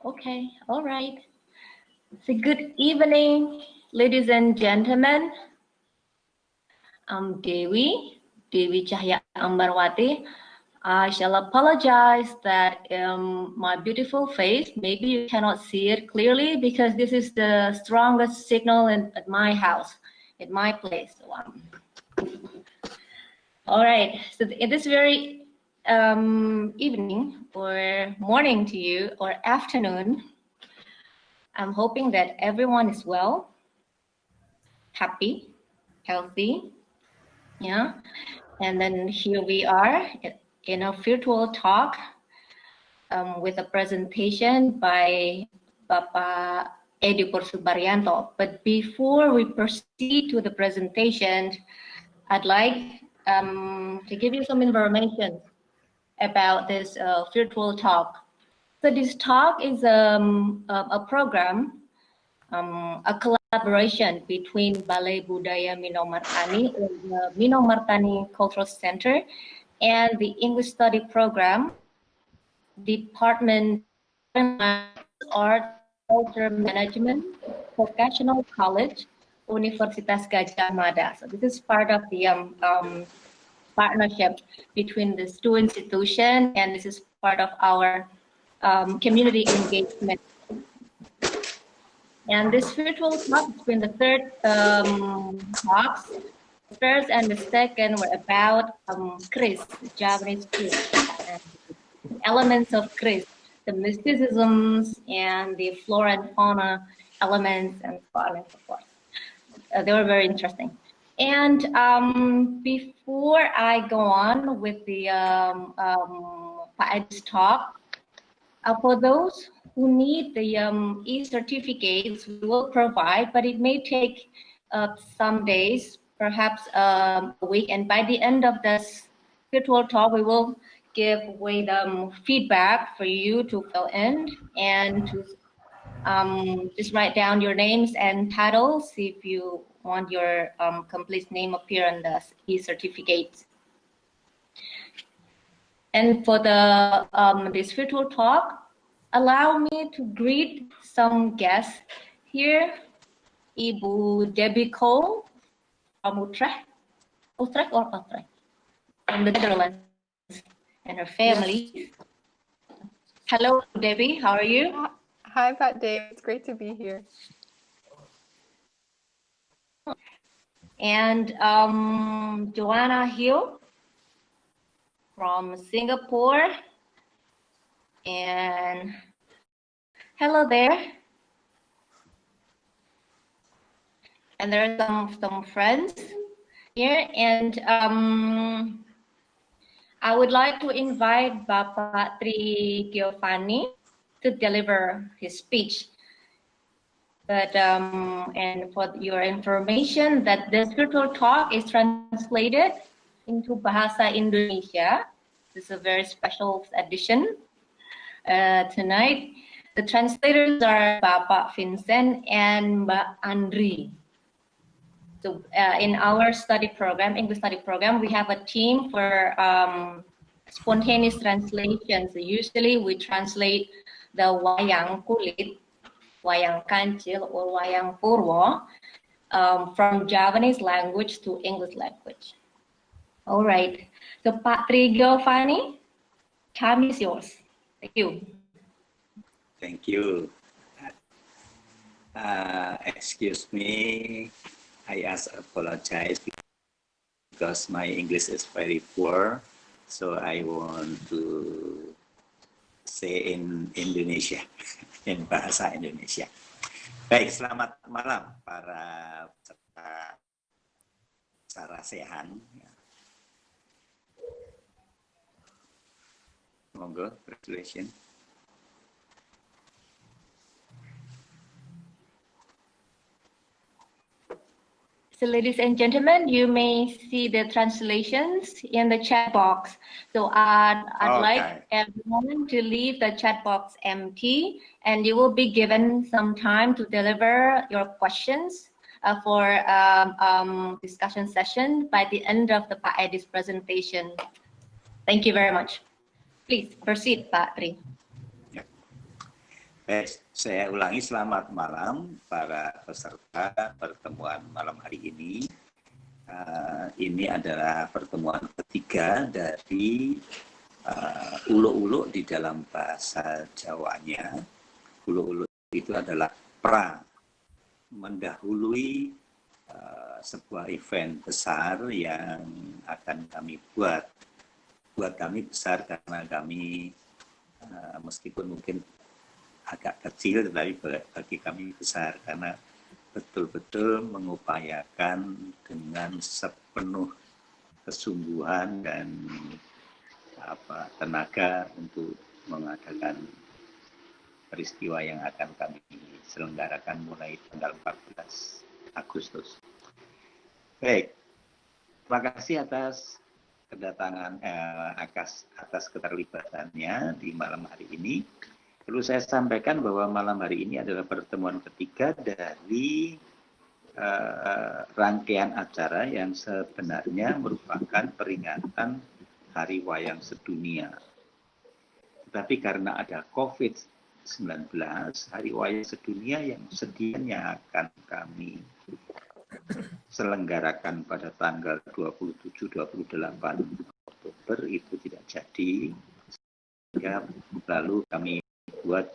Okay, all right. So good evening, ladies and gentlemen. I'm Dewi Cahya Ambarwati. I shall apologize that my beautiful face, maybe you cannot see it clearly because this is the strongest signal at my house, at my place. So, all right, so in this very evening or morning to you or afternoon, I'm hoping that everyone is well, happy, healthy, yeah. And then here we are in a virtual talk with a presentation by Bapak Edi Subaryanto. But before we proceed to the presentation, I'd like to give you some information about this virtual talk. So this talk is a program, a collaboration between Balai Budaya Minomartani or the Minomartani Cultural Center and the English Study Program, Department of Art, Culture Management, Professional College, Universitas Gajah Mada. So this is part of the partnership between these two institutions, and this is part of our community engagement. And this virtual talk has been the third talks. The first and the second were about Chris, the Javanese Chris, and elements of Chris, the mysticisms and the flora and fauna elements and so on and so forth. They were very interesting. And before I go on with the Pak Edi's talk, for those who need the e-certificates, we will provide, but it may take some days, perhaps a week. And by the end of this virtual talk, we will give away the feedback for you to fill in and to just write down your names and titles if you want your complete name appear on the e-certificates. And for the this virtual talk, allow me to greet some guests here. Ibu Debbie Cole from Utrecht or Utrecht, from the Netherlands, and her family. Yes. Hello, Debbie. How are you? Hi, Pat Dave. It's great to be here. And Joanna Hill from Singapore. And hello there. And there are some friends here. And I would like to invite Bapak Tri Giovanni to deliver his speech. But and for your information, that this virtual talk is translated into Bahasa Indonesia. This is a very special edition tonight. The translators are Bapak Vincent and Mbak Andri. So in our study program, English study program, we have a team for spontaneous translation. So usually we translate the Wayang Kulit, Wayang Kancil, or Wayang Purwo from Javanese language to English language. All right. So Pak Tri Giovanni, time is yours. Thank you. Thank you. Excuse me, I apologize because my English is very poor, so I want to say in Indonesia, in bahasa Indonesia. Baik, selamat malam para peserta sarasehan. Monggo, congratulations. So ladies and gentlemen, you may see the translations in the chat box. So I'd like everyone to leave the chat box empty, and you will be given some time to deliver your questions for discussion session by the end of the Pak Edi's presentation. Thank you very much. Please proceed, Pak Tri. Saya ulangi, selamat malam para peserta pertemuan malam hari ini. Ini adalah pertemuan ketiga dari uluk-uluk di dalam bahasa Jawanya. Uluk-uluk itu adalah pra, mendahului sebuah event besar yang akan kami buat. Buat kami besar karena kami meskipun mungkin agak kecil, tetapi bagi kami besar karena betul-betul mengupayakan dengan sepenuh kesungguhan dan tenaga untuk mengadakan peristiwa yang akan kami selenggarakan mulai tanggal 14 Agustus. Baik, terima kasih atas kedatangan, atas keterlibatannya di malam hari ini. Perlu saya sampaikan bahwa malam hari ini adalah pertemuan ketiga dari rangkaian acara yang sebenarnya merupakan peringatan Hari Wayang Sedunia. Tetapi karena ada COVID-19, Hari Wayang Sedunia yang sedianya akan kami selenggarakan pada tanggal 27-28 Oktober itu tidak jadi. Sehingga lalu kami buat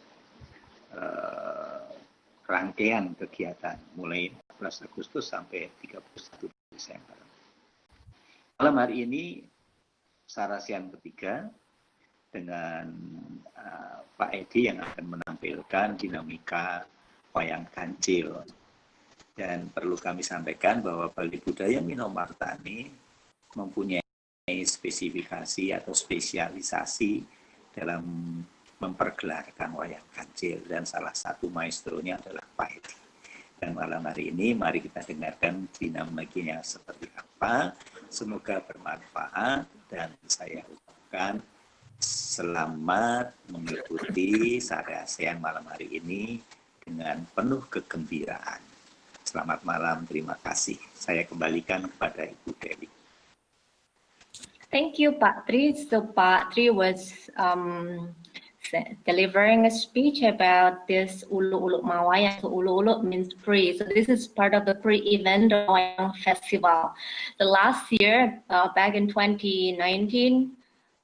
rangkaian kegiatan mulai 14 Agustus sampai 31 Desember. Malam hari ini sarasian ketiga dengan Pak Edi yang akan menampilkan dinamika Wayang Kancil. Dan perlu kami sampaikan bahwa Balai Budaya Minomartani mempunyai spesifikasi atau spesialisasi dalam mempergelarkan Wayang Kancil, dan salah satu maestronya adalah Pak Edi. Dan malam hari ini mari kita dengarkan dinamikanya seperti apa. Semoga bermanfaat dan saya ucapkan selamat mengikuti sarasian malam hari ini dengan penuh kegembiraan. Selamat malam, terima kasih. Saya kembalikan kepada Ibu Dewi. Thank you, Pak Tri. So Pak Tri was delivering a speech about this Ulu-Ulu Mawayang. So Ulu-Ulu means pre. So this is part of the pre-event of Wayang Festival. The last year, back in 2019,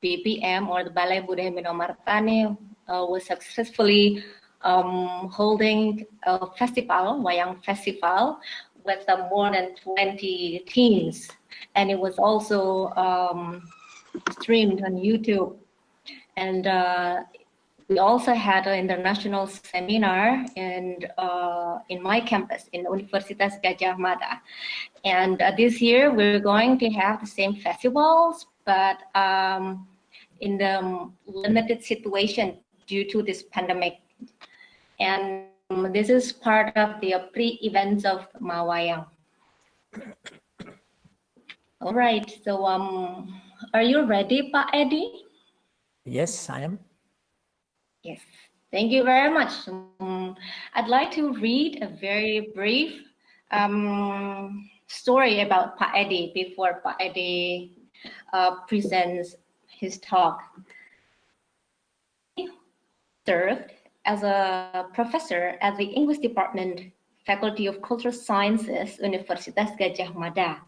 BPM or the Balai Budaya Minomartani was successfully holding a festival, Wayang Festival, with more than 20 teams. And it was also streamed on YouTube. And we also had an international seminar in my campus, in Universitas Gadjah Mada. And this year, we're going to have the same festivals, but in the limited situation due to this pandemic. And this is part of the pre-events of Mawayang. All right, so are you ready, Pak Edi? Yes, I am. Yes, thank you very much. I'd like to read a very brief story about Pak Edi before Pak Edi presents his talk. He served as a professor at the English Department, Faculty of Cultural Sciences, Universitas Gadjah Mada.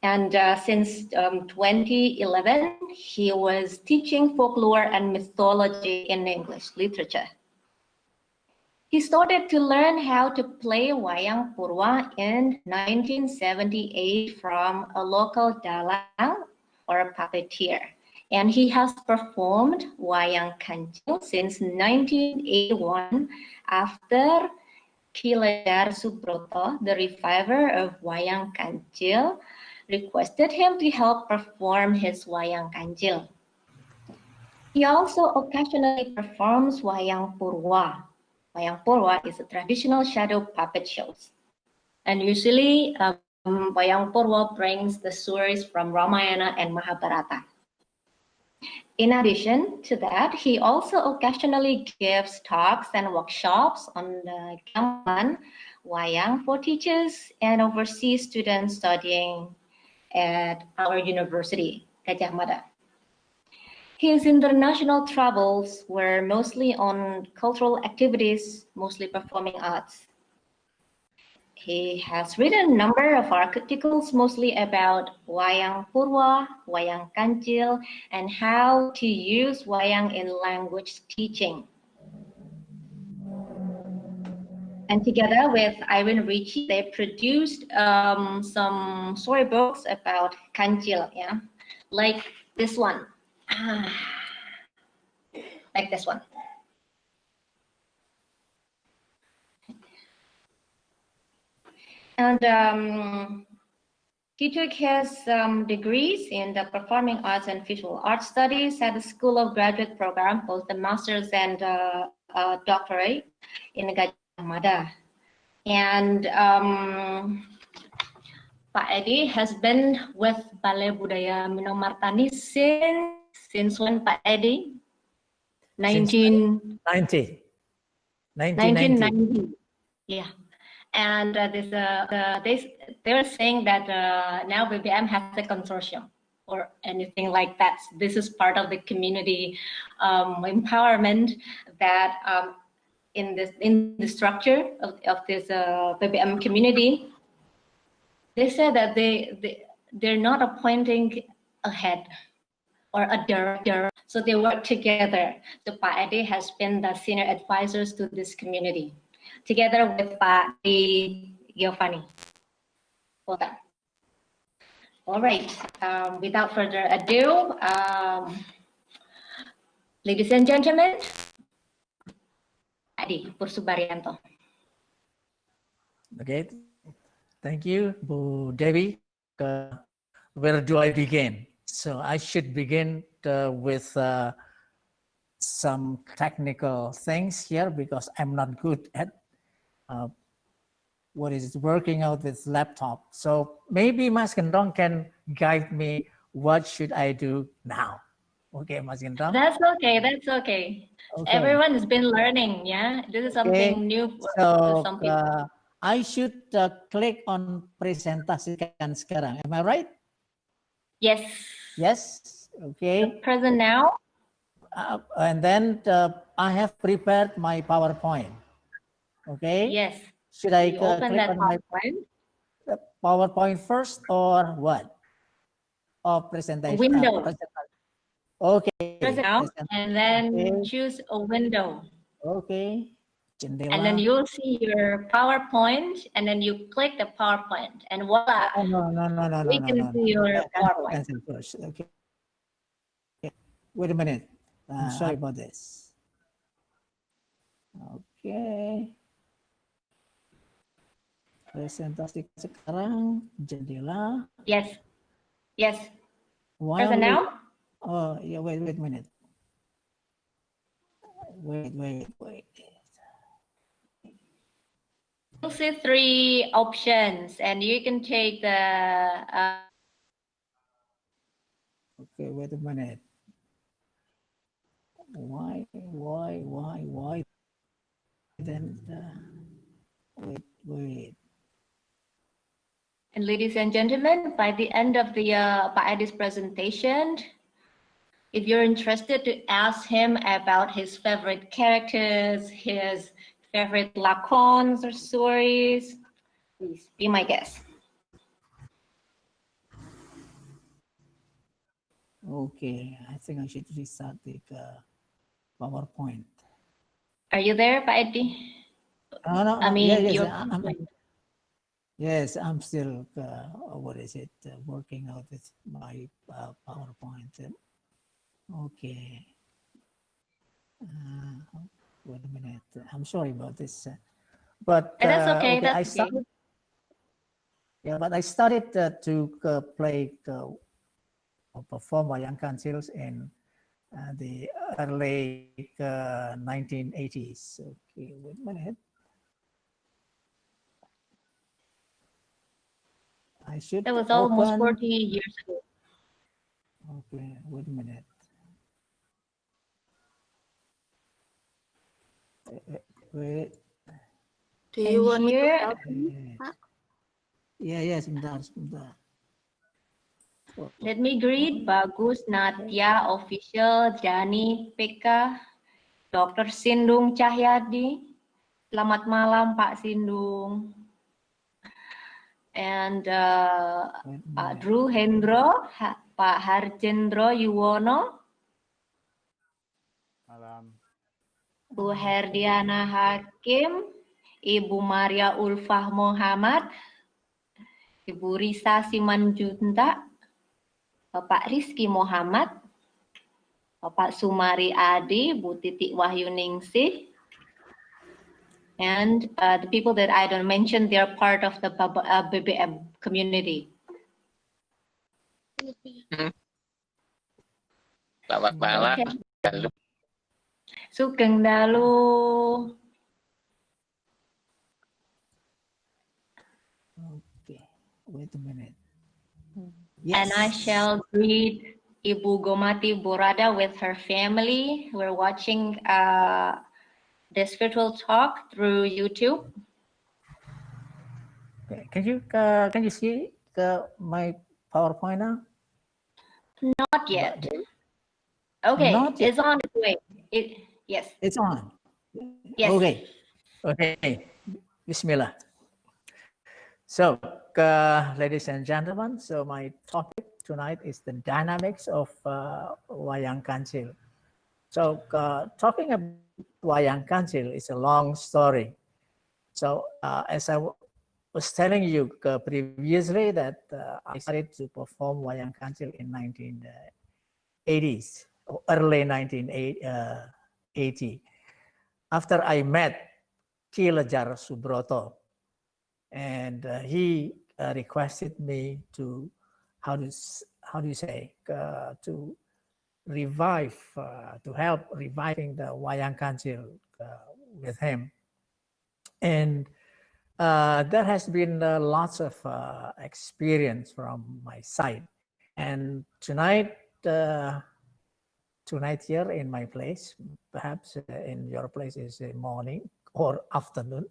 And since 2011, he was teaching folklore and mythology in English literature. He started to learn how to play Wayang Purwa in 1978 from a local dalang or a puppeteer. And he has performed Wayang Kancil since 1981 after Ki Ledar Subroto, the reviver of Wayang Kancil, requested him to help perform his Wayang Kancil. He also occasionally performs Wayang Purwa. Wayang Purwa is a traditional shadow puppet shows. And usually Wayang Purwa brings the stories from Ramayana and Mahabharata. In addition to that, he also occasionally gives talks and workshops on the gamelan Wayang for teachers and overseas students studying at our university, Gadjah Mada. His international travels were mostly on cultural activities, mostly performing arts. He has written a number of articles mostly about Wayang Purwa, Wayang Kancil, and how to use Wayang in language teaching. And together with Irene Ritchie, they produced some storybooks about Kancil, yeah, like this one, like this one. And he took his degrees in the Performing Arts and Visual Arts Studies at the School of Graduate Program, both the Masters and Doctorate in Gajah Mada. And Pak Edi has been with Balai Budaya Minomartani since when, Pak Edi? 1990. 1990. Yeah. And they were saying that now BBM has a consortium or anything like that. This is part of the community empowerment that in the structure of this BBM community. They said that they're not appointing a head or a director, so they work together. So Pak Edi has been the senior advisors to this community, together with Pak Giovanni. All right, without further ado, ladies and gentlemen, Edi Pursubarianto. Okay, thank you, Bu Devi. Where do I begin? So I should begin with some technical things here because I'm not good at what is working out with laptop. So maybe Mas Gendong can guide me. What should I do now? Okay, Mas Gendong. That's okay. That's okay. Everyone has been learning. Yeah, this is something new for some people. I should click on presentasikan sekarang. Am I right? Yes. Yes. Okay. The present now. And then I have prepared my PowerPoint. Okay. Yes. Should I open click that on my PowerPoint first or what? Or presentation? Window. Okay. Present now, and then choose a window. Okay. Jendela. And then you'll see your PowerPoint, and then you click the PowerPoint, and voila! No. We can see your PowerPoint. Cancel first. Okay. Wait a minute. I'm sorry about this. Okay. Presentasi sekarang jendela. Yes. Yes. While Present now. Oh yeah. Wait a minute. Wait. You'll see 3 options, and you can take the. Okay, wait a minute. Why? Then wait. And ladies and gentlemen, by the end of the Pak Edi's presentation, if you're interested to ask him about his favorite characters, his favorite lakons or stories, please be my guest. Okay, I think I should restart the PowerPoint. Are you there, Pak Edi? No. I mean, yes, I'm still, working out with my PowerPoint. Okay. Wait a minute. I'm sorry about this. But that's okay. I started to play or perform Wayang Kancil in the early 1980s. Okay, wait a minute. I should. That was almost 40 years ago. Okay, wait a minute. Wait. Do you want me to here? help? Yeah, sebentar. Let me greet Bagus, Natya, Official, Jani, Peka, Dr. Sindung Cahyadi. Selamat malam Pak Sindung. And Pak Drew Hendro, Pak Harjendro Yuwono, Malam. Bu Herdiana Hakim, Ibu Maria Ulfah Muhammad, Ibu Risa Simanjunta, Bapak Rizky Muhammad, Bapak Sumari Adi, Bu Titik Wahyuningsih, and the people that I don't mention, they are part of the BBM community. Selamat malam. Okay. Sugeng Dalu. Okay, wait a minute. And I shall greet Ibu Gomati Borada with her family. We're watching the spiritual talk through YouTube. Okay. Can you see my PowerPoint now? Not yet. Okay, Not yet. it's on its way. Yes. It's on. Yes. Okay. Bismillah. So, ladies and gentlemen, so my topic tonight is the dynamics of Wayang Kancil. So, talking about Wayang Kancil is a long story. So, as I was telling you previously that I started to perform Wayang Kancil in 1980s, or early 1980, after I met Ki Lejar Subroto, and he requested me to, how do you say, to revive, to help reviving the Wayang Kancil with him. And there has been lots of experience from my side. And tonight here in my place, perhaps in your place is morning or afternoon,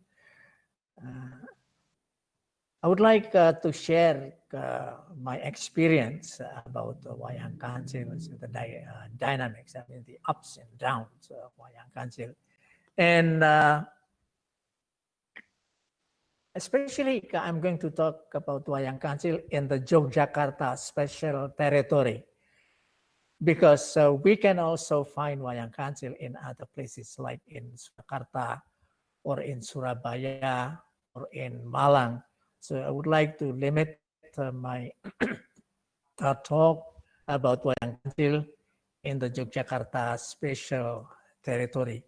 I would like to share my experience about the Wayang Kancil, the dynamics, I mean the ups and downs of Wayang Kancil. And especially I'm going to talk about Wayang Kancil in the Yogyakarta special territory, because we can also find Wayang Kancil in other places like in Surakarta or in Surabaya or in Malang. So I would like to limit my talk about Wayang Kancil in the Yogyakarta special territory.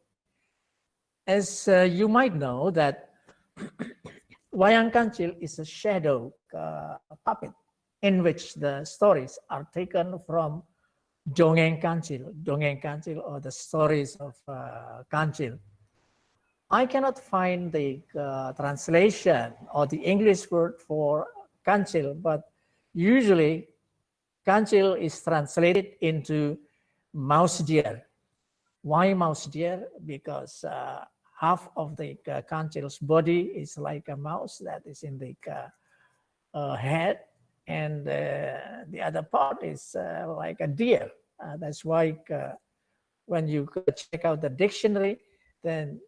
As you might know that Wayang Kancil is a shadow puppet in which the stories are taken from Dongeng Kancil or the stories of Kancil. I cannot find the translation or the English word for Kancil, but usually Kancil is translated into mouse deer. Why mouse deer? Because half of the Kancil's body is like a mouse that is in the head, and the other part is like a deer. That's why when you check out the dictionary, then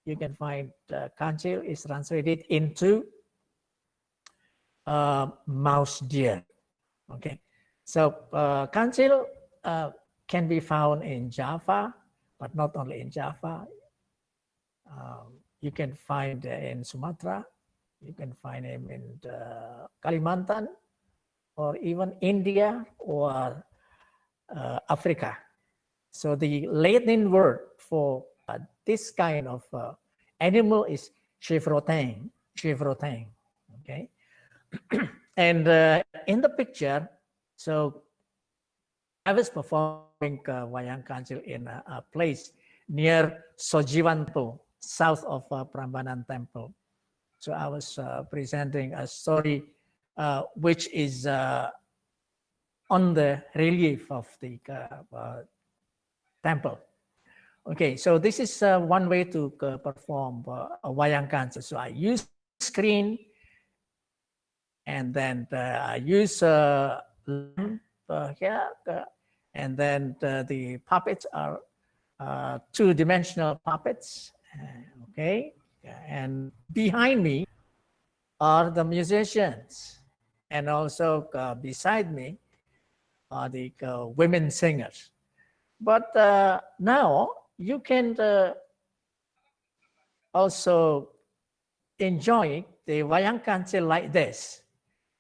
you can find Kancil is translated into mouse deer. Okay, so Kancil can be found in Java, but not only in Java. You can find in Sumatra, you can find him in Kalimantan, or even India or Africa. So the Latin word for this kind of animal is chevrotin, okay? And in the picture, so I was performing Wayang Kancil in a place near Sojiwan Temple, south of Prambanan Temple. So I was presenting a story which is on the relief of the temple. Okay, so this is one way to perform a Wayang Kancil. So I use screen, and then I use lamp here, and then the puppets are two-dimensional puppets. Okay, and behind me are the musicians, and also beside me are the women singers. But now you can also enjoy the Wayang Kancil like this,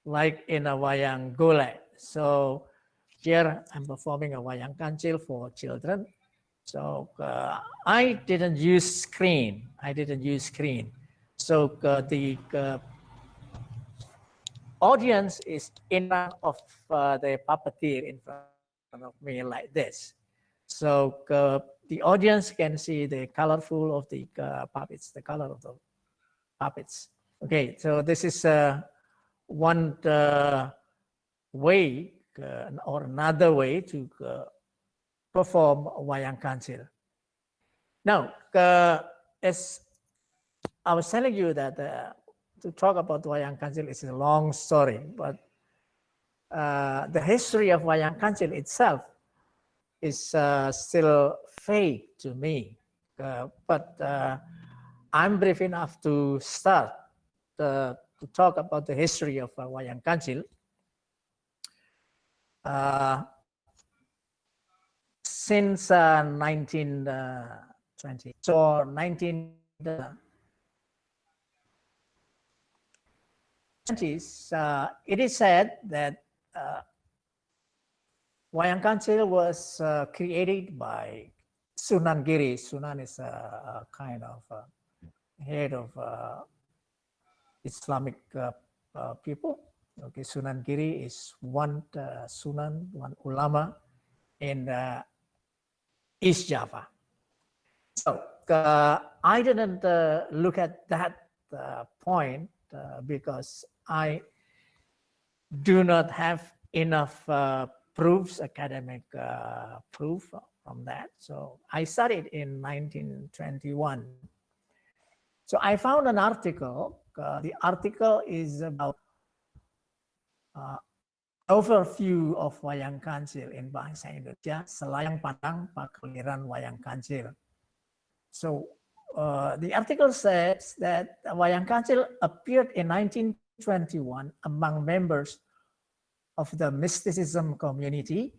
like in a Wayang Golek. So here I'm performing a Wayang Kancil for children. So I didn't use screen. So the audience is in front of the puppeteer in front of me like this. So the audience can see the colorful of the puppets, the color of the puppets. Okay, so this is one way or another way to perform Wayang Kancil. Now, as I was telling you that to talk about Wayang Kancil is a long story, but the history of Wayang Kancil itself is still fake to me. But I'm brief enough to start to talk about the history of Wayang Kancil. Since 1920, so 1920s, it is said that Wayang Kancil was created by Sunan Giri. Sunan is a kind of head of Islamic people. Okay, Sunan Giri is one Sunan, one ulama in East Java. So I didn't look at that point because I do not have enough proofs, academic proof from that. So I studied in 1921. So I found an article. The article is about overview of Wayang Kancil in Bahasa Indonesia, Selayang Pandang Pakliran Wayang Kancil. So the article says that Wayang Kancil appeared in 1921 among members of the mysticism community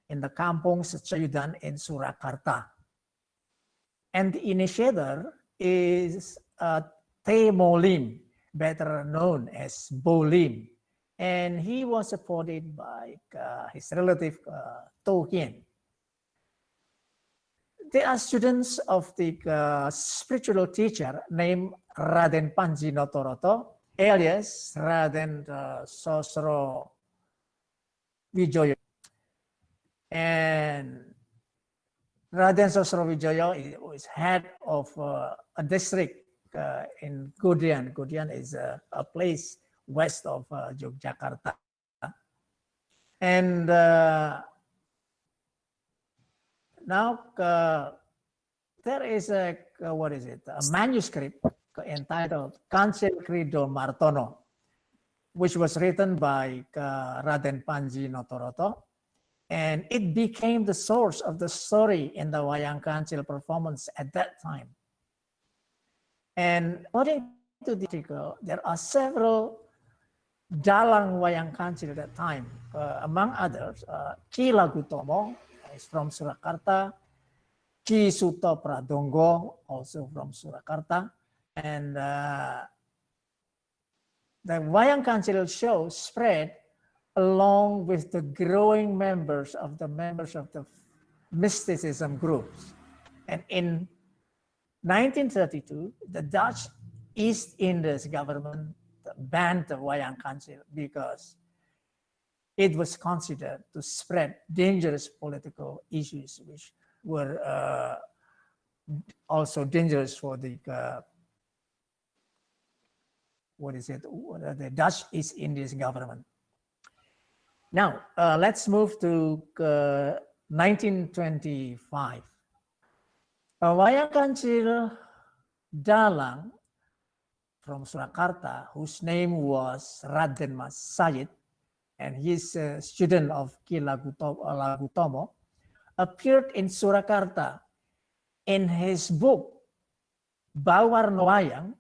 in the Kampung Secayudan in Surakarta. And the initiator is Te Molim, better known as Bolim. And he was supported by his relative Tohien. They are students of the spiritual teacher named Raden Panji Notoroto, alias Raden Sosro Wijoyo. And Raden Sosro Wijoyo is head of a district in Gudian. Gudian is a place west of Yogyakarta. And now there is a manuscript entitled Kancil Krido Martono, which was written by Raden Panji Notoroto, and it became the source of the story in the Wayang Kancil performance at that time. And according to the article, there are several dalang Wayang Kancil at that time. Among others, Ki Lagutomo is from Surakarta, Ki Suto Pradongo, also from Surakarta, and the Wayang Kancil show spread along with the growing members of the mysticism groups. And in 1932, the Dutch East Indies government banned the Wayang Kancil because it was considered to spread dangerous political issues, which were also dangerous for the the Dutch East Indies government. Now let's move to 1925. Wayang Kancil dalang from Surakarta, whose name was Raden Mas Sayid, and he's a student of Ki Lagutomo, appeared in Surakarta. In his book, Bawarna Wayang,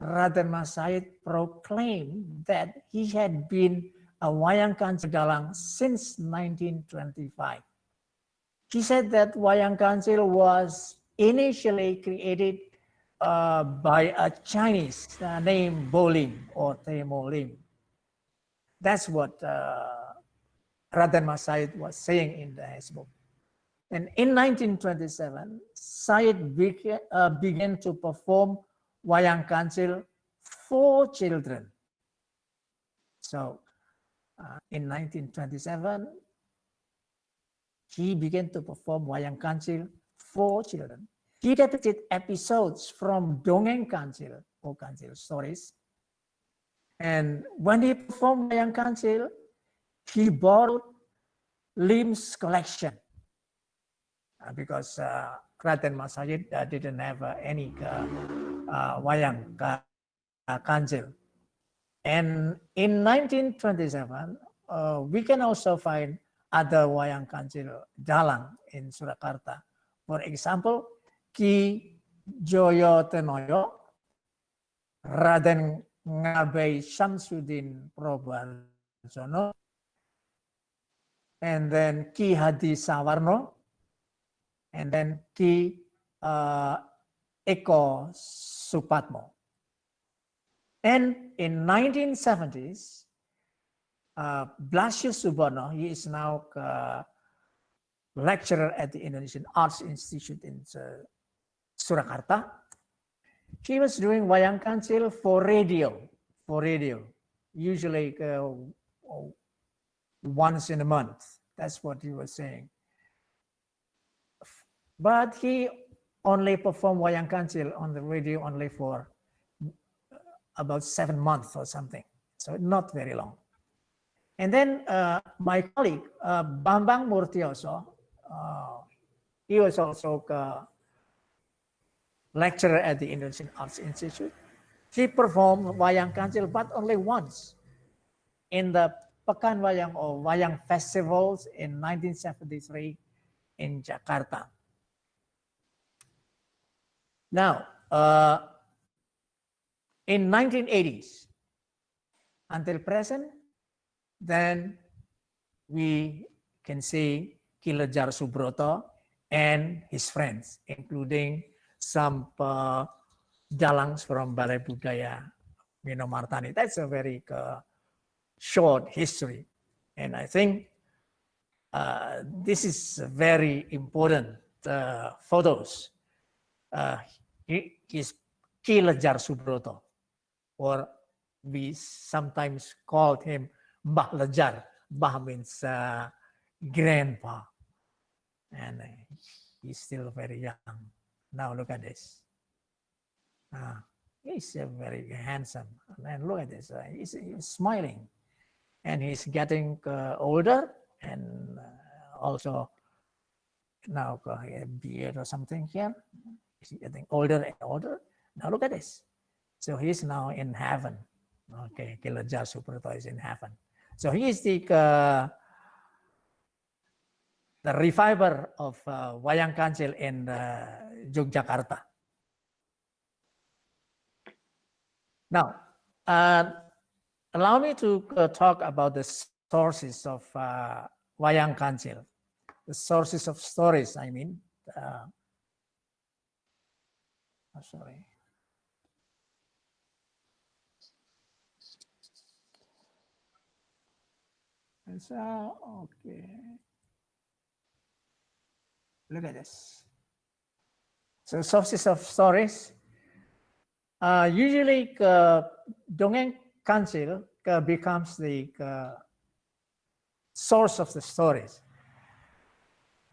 Raden Mas Said proclaimed that he had been a Wayang Kancil Dalang since 1925. He said that Wayang Kancil was initially created by a Chinese named Bolim or Temo Lim. That's what Raden Mas Said was saying in his book. And in 1927, Said began to perform Wayang Kancil for children. So in 1927, he began to perform Wayang Kancil for children. He depicted episodes from Dongeng Kancil or Kancil stories. And when he performed Wayang Kancil, he borrowed Lim's collection because Raden Mas Said didn't have any Wayang Kancil. And in 1927, we can also find other Wayang Kancil Dalang in Surakarta. For example, Ki Joyo Tenoyo, Raden Ngabei Syamsuddin Probarjono, and then Ki Hadi Sawarno, and then Ki Eko Supatmo. And in 1970s, Blasius Suborno, he is now lecturer at the Indonesian Arts Institute in Surakarta. He was doing Wayang Kancil for radio, usually once in a month. That's what he was saying. But he only performed Wayang Kancil on the radio only for about 7 months or something. So not very long. And then my colleague, Bambang Murtioso, he was also a lecturer at the Indonesian Arts Institute. He performed Wayang Kancil, but only once in the Pekan Wayang or Wayang festivals in 1973 in Jakarta. Now, in 1980s until present, then we can see Ki Lejar Subroto and his friends, including some dalangs from Balai Budaya Minomartani. That's a very short history. And I think this is very important photos. He is Ki Lejar Subroto, or we sometimes called him Mbah Lejar. Mbah means grandpa. And he's still very young. Now look at this. He's very handsome. And look at this. He's smiling. And he's getting older and also now a beard or something here. He's getting older and older. Now look at this. So he's now in heaven. Okay, Ki Lejar Subroto is in heaven. So he is the reviver of Wayang Kancil in Yogyakarta. Now, allow me to talk about the sources of Wayang Kancil, the sources of stories, I mean. Sorry. Okay. Look at this. So sources of stories. Usually, Dongeng Kancil becomes the source of the stories.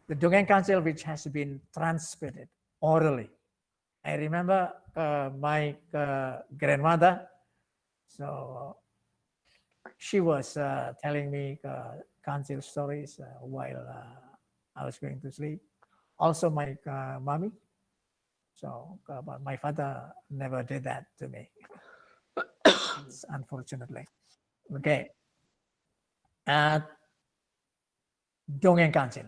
The Dongeng Kancil, which has been transmitted orally. I remember my grandmother, so she was telling me Kancil stories while I was going to sleep. Also my mommy. So, but my father never did that to me, unfortunately. Okay. at Wayang Kancil.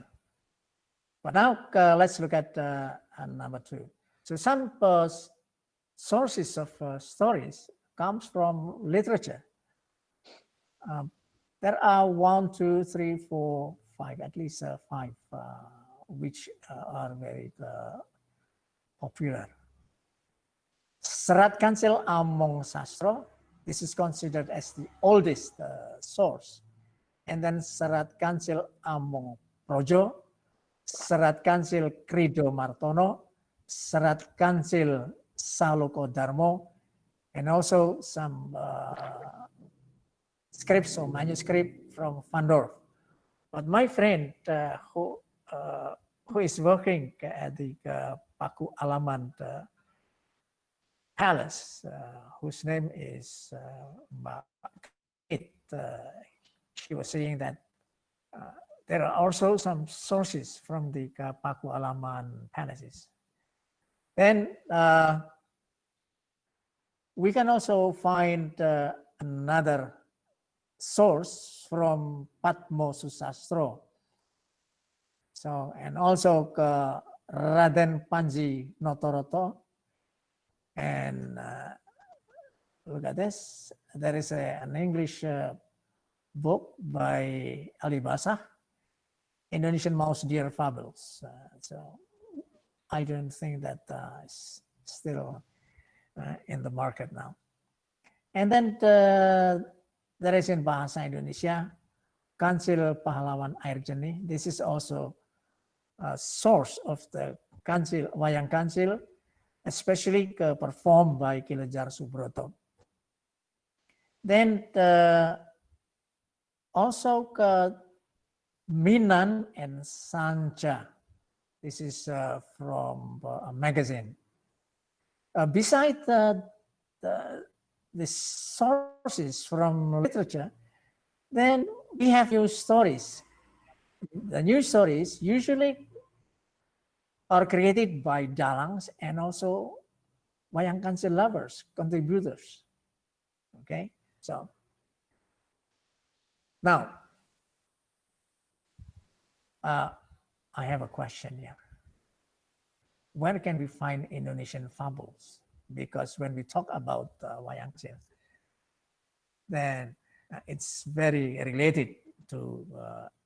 But now let's look at number 2. So some sources of stories comes from literature. There are 1, 2, 3, 4, 5, at least 5, which are very popular. Serat Kancil Among Sastro, this is considered as the oldest source. And then Serat Kancil Among Projo, Serat Kancil Krido Martono, Serat Kancil Saloko Darmo, and also some scripts or manuscript from Vandorf. But my friend who is working at the Paku Alaman Palace, whose name is she was saying that there are also some sources from the Paku Alaman palaces. Then we can also find another source from Patmo Susastro. So, and also Raden Panji Notoroto. And look at this. There is an English book by Alibasa, Indonesian Mouse Deer Fables. So I don't think that is still in the market now. And then there is in Bahasa Indonesia, Kancil Pahlawan Air Jernih. This is also a source of the Kancil, Wayang Kancil, especially performed by Kilejar Subroto. Then also Minan and Sancha. This is from a magazine. Besides the sources from literature, then we have news stories. The news stories usually are created by dalangs and also Wayang Kancil lovers, contributors. Okay, so now I have a question here. Where can we find Indonesian fables? Because when we talk about Wayang Kancil, then it's very related to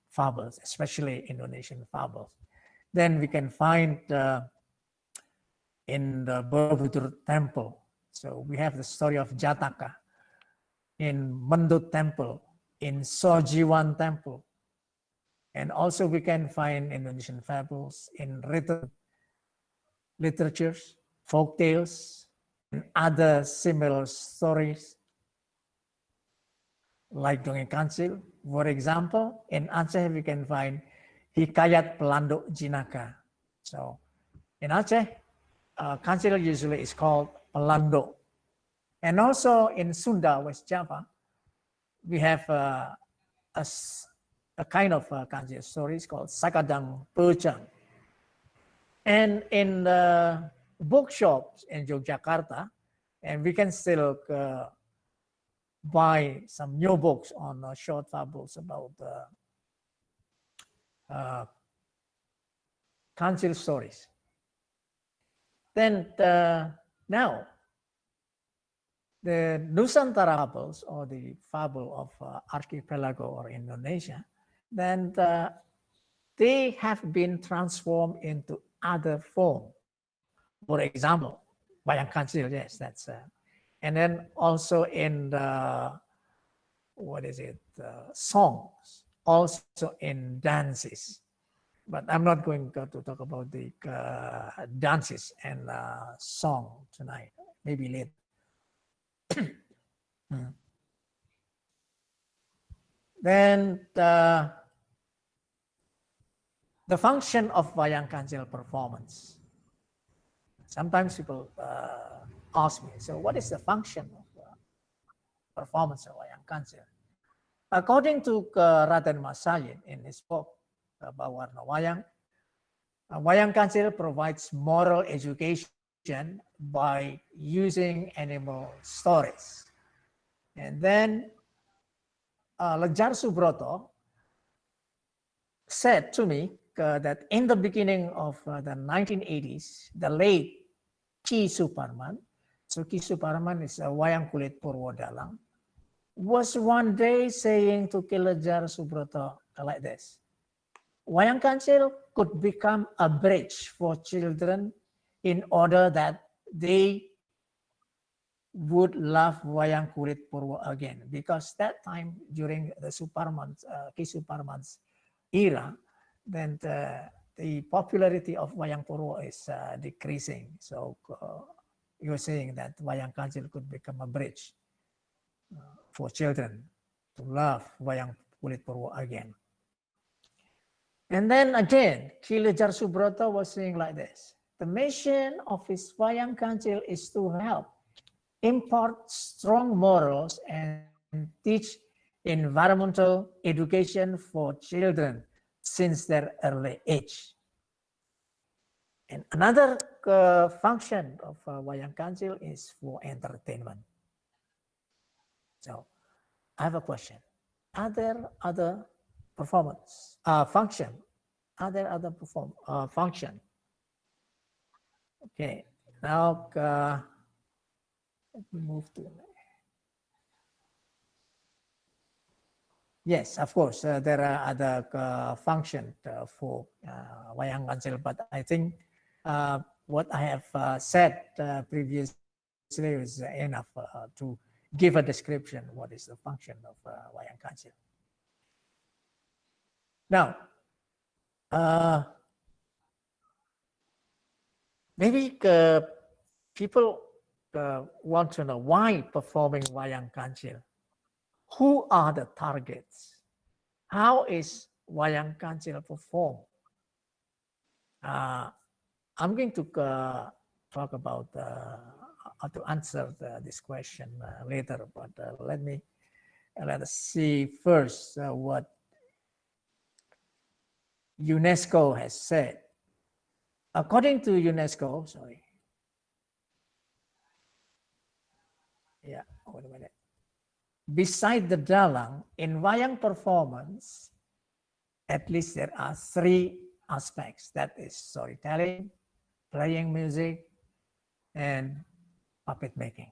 fables, especially Indonesian fables. Then we can find in the Borobudur Temple. So we have the story of Jataka in Mendut Temple, in Sojiwan Temple. And also we can find Indonesian fables in written literatures, folk tales, and other similar stories like Wayang Kancil. For example, in Aceh we can find Hikayat Pelanduk Jinaka. So in Aceh, Kancil usually is called Pelanduk. And also in Sunda, West Java, we have a kind of Kancil stories called Sakadang Pecang. And in the bookshops in Yogyakarta, and we can still buy some new books on short fables about Kancil stories. Then now, the Nusantara fables, or the fable of archipelago or Indonesia, then they have been transformed into other form. For example, Wayang Kancil, yes, that's and then also in the, songs, also in dances. But I'm not going to talk about the dances and song tonight, maybe later. Then the function of Wayang Kancil performance. Sometimes people ask me, so what is the function of performance of Wayang Kancil? According to Raden Masayin in his book, Bawarna Wayang, Wayang Kancil provides moral education by using animal stories. And then Lejar Subroto said to me that in the beginning of the 1980s, the late Ki Suparman, so Ki Suparman is a Wayang Kulit Purwodalang, was one day saying to Kilajar Subroto like this: Wayang Kancil could become a bridge for children in order that they would love Wayang Kulit Purwo again, because that time during the Suparman's, Ki Suparman's era, then the popularity of Wayang Purwo is decreasing. So you're saying that Wayang Kancil could become a bridge for children to love Wayang Kulit Purwo again. And then again, Kilajar Subroto was saying like this: the mission of his Wayang Kancil is to help impart strong morals and teach environmental education for children since their early age. And another function of Wayang Kancil is for entertainment. So I have a question. Are there other performance function? Are there other function? Okay, now let me move to. Yes, of course, there are other functions for Wayang Kancil, but I think what I have said previously is enough to give a description what is the function of Wayang Kancil. Now, maybe people want to know why performing Wayang Kancil. Who are the targets? How is Wayang Kancil performed? I'm going to talk about how to answer this question later, but let us see first what UNESCO has said. According to UNESCO, sorry. Yeah, wait a minute. Beside the dalang, in Wayang performance, at least there are three aspects. That is storytelling, playing music, and puppet making.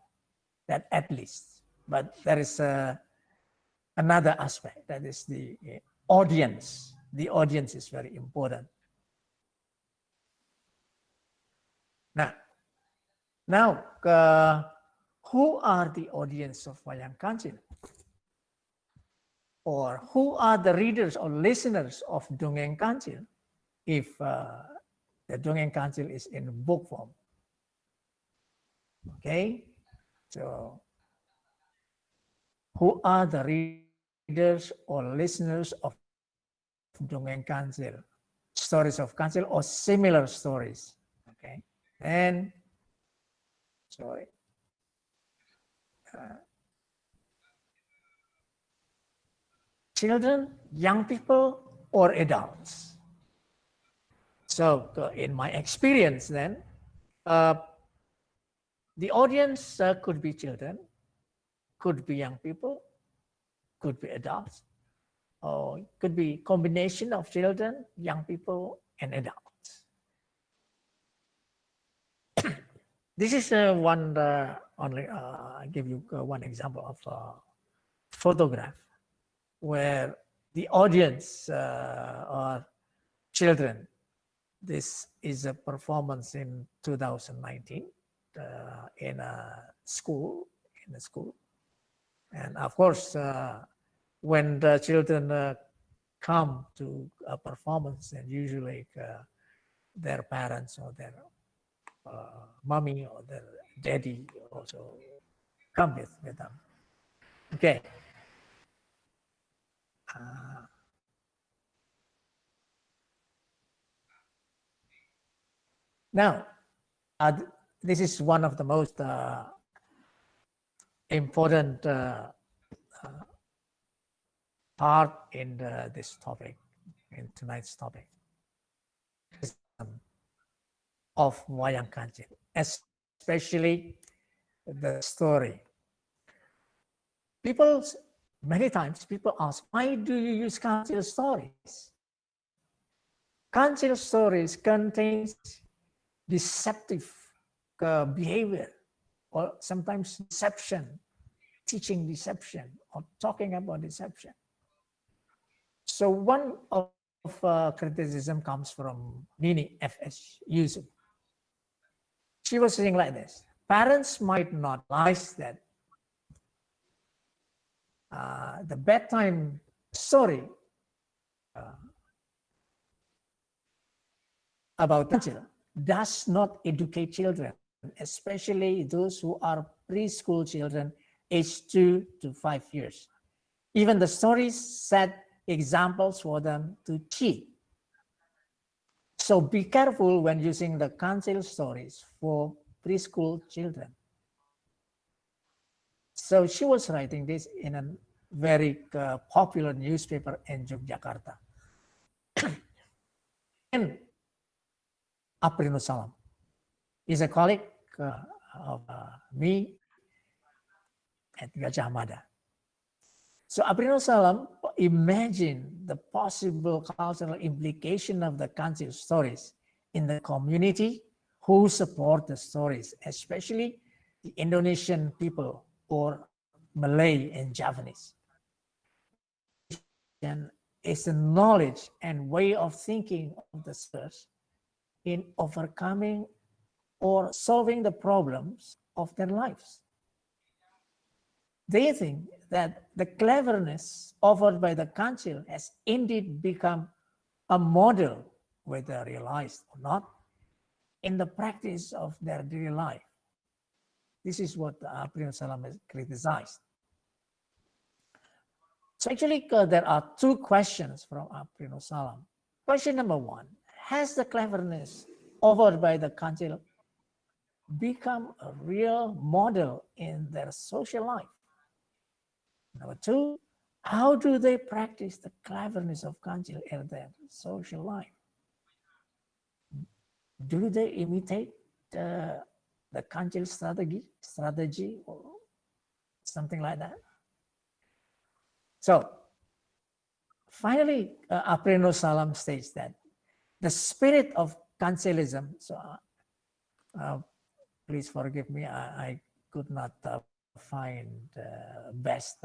That at least. But there is another aspect, that is the audience. The audience is very important. Now, who are the audience of Wayang Kancil? Or who are the readers or listeners of Dongeng Kancil if the Dongeng Kancil is in book form? Okay, so who are the readers or listeners of Dongeng Kancil, stories of Kancil or similar stories? Okay, and sorry. Children, young people, or adults. So in my experience then, the audience could be children, could be young people, could be adults, or could be combination of children, young people, and adults. This is one only. I give you one example of a photograph where the audience are children. This is a performance in 2019 in a school. And of course, when the children come to a performance, and usually their parents or their mommy or their daddy also come with them. Okay. Now, this is one of the most important part in this topic, in tonight's topic, of Wayang Kancil, especially the story. Many times people ask, why do you use Kancil stories? Kancil stories contains deceptive behavior, or sometimes deception, teaching deception, or talking about deception. So one of criticism comes from Nini F.S. Yusuf. She was saying like this: parents might not realize that the bedtime story about Kancil does not educate children, especially those who are preschool children aged 2 to 5 years. Even the stories set examples for them to cheat. So be careful when using the Kancil stories for preschool children. So she was writing this in a very popular newspaper in Yogyakarta. And Aprinu Salam is a colleague of me at Gajah Mada. So Aprinu Salam imagined the possible cultural implication of the Kancil stories in the community who support the stories, especially the Indonesian people or Malay and Javanese. And it's the knowledge and way of thinking of the scholars in overcoming or solving the problems of their lives. They think that the cleverness offered by the Kancil has indeed become a model, whether realized or not, in the practice of their daily life. This is what Aprinu Salam has criticized. So actually, there are two questions from Aprinu Salam. Question number one: has the cleverness offered by the Kancil become a real model in their social life? Number two, how do they practice the cleverness of Kancil in their social life? Do they imitate the Kancil strategy or something like that? So finally, Aprinu Salam states that the spirit of Kancilism, so please forgive me, I could not find best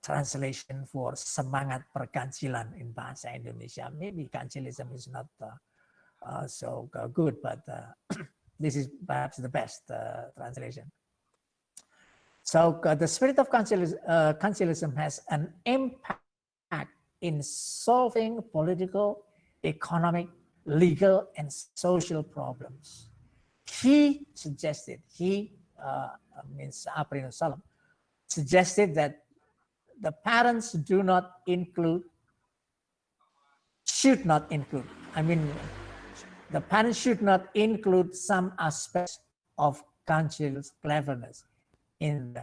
translation for semangat perkancilan in bahasa Indonesia. Maybe Kancilism is not so good, but this is perhaps the best translation. So the spirit of Kancilism has an impact in solving political, economic, legal, and social problems. He suggested, means Aprinu Salam, suggested that the parents should not include, the parents should not include some aspects of Kancil's cleverness in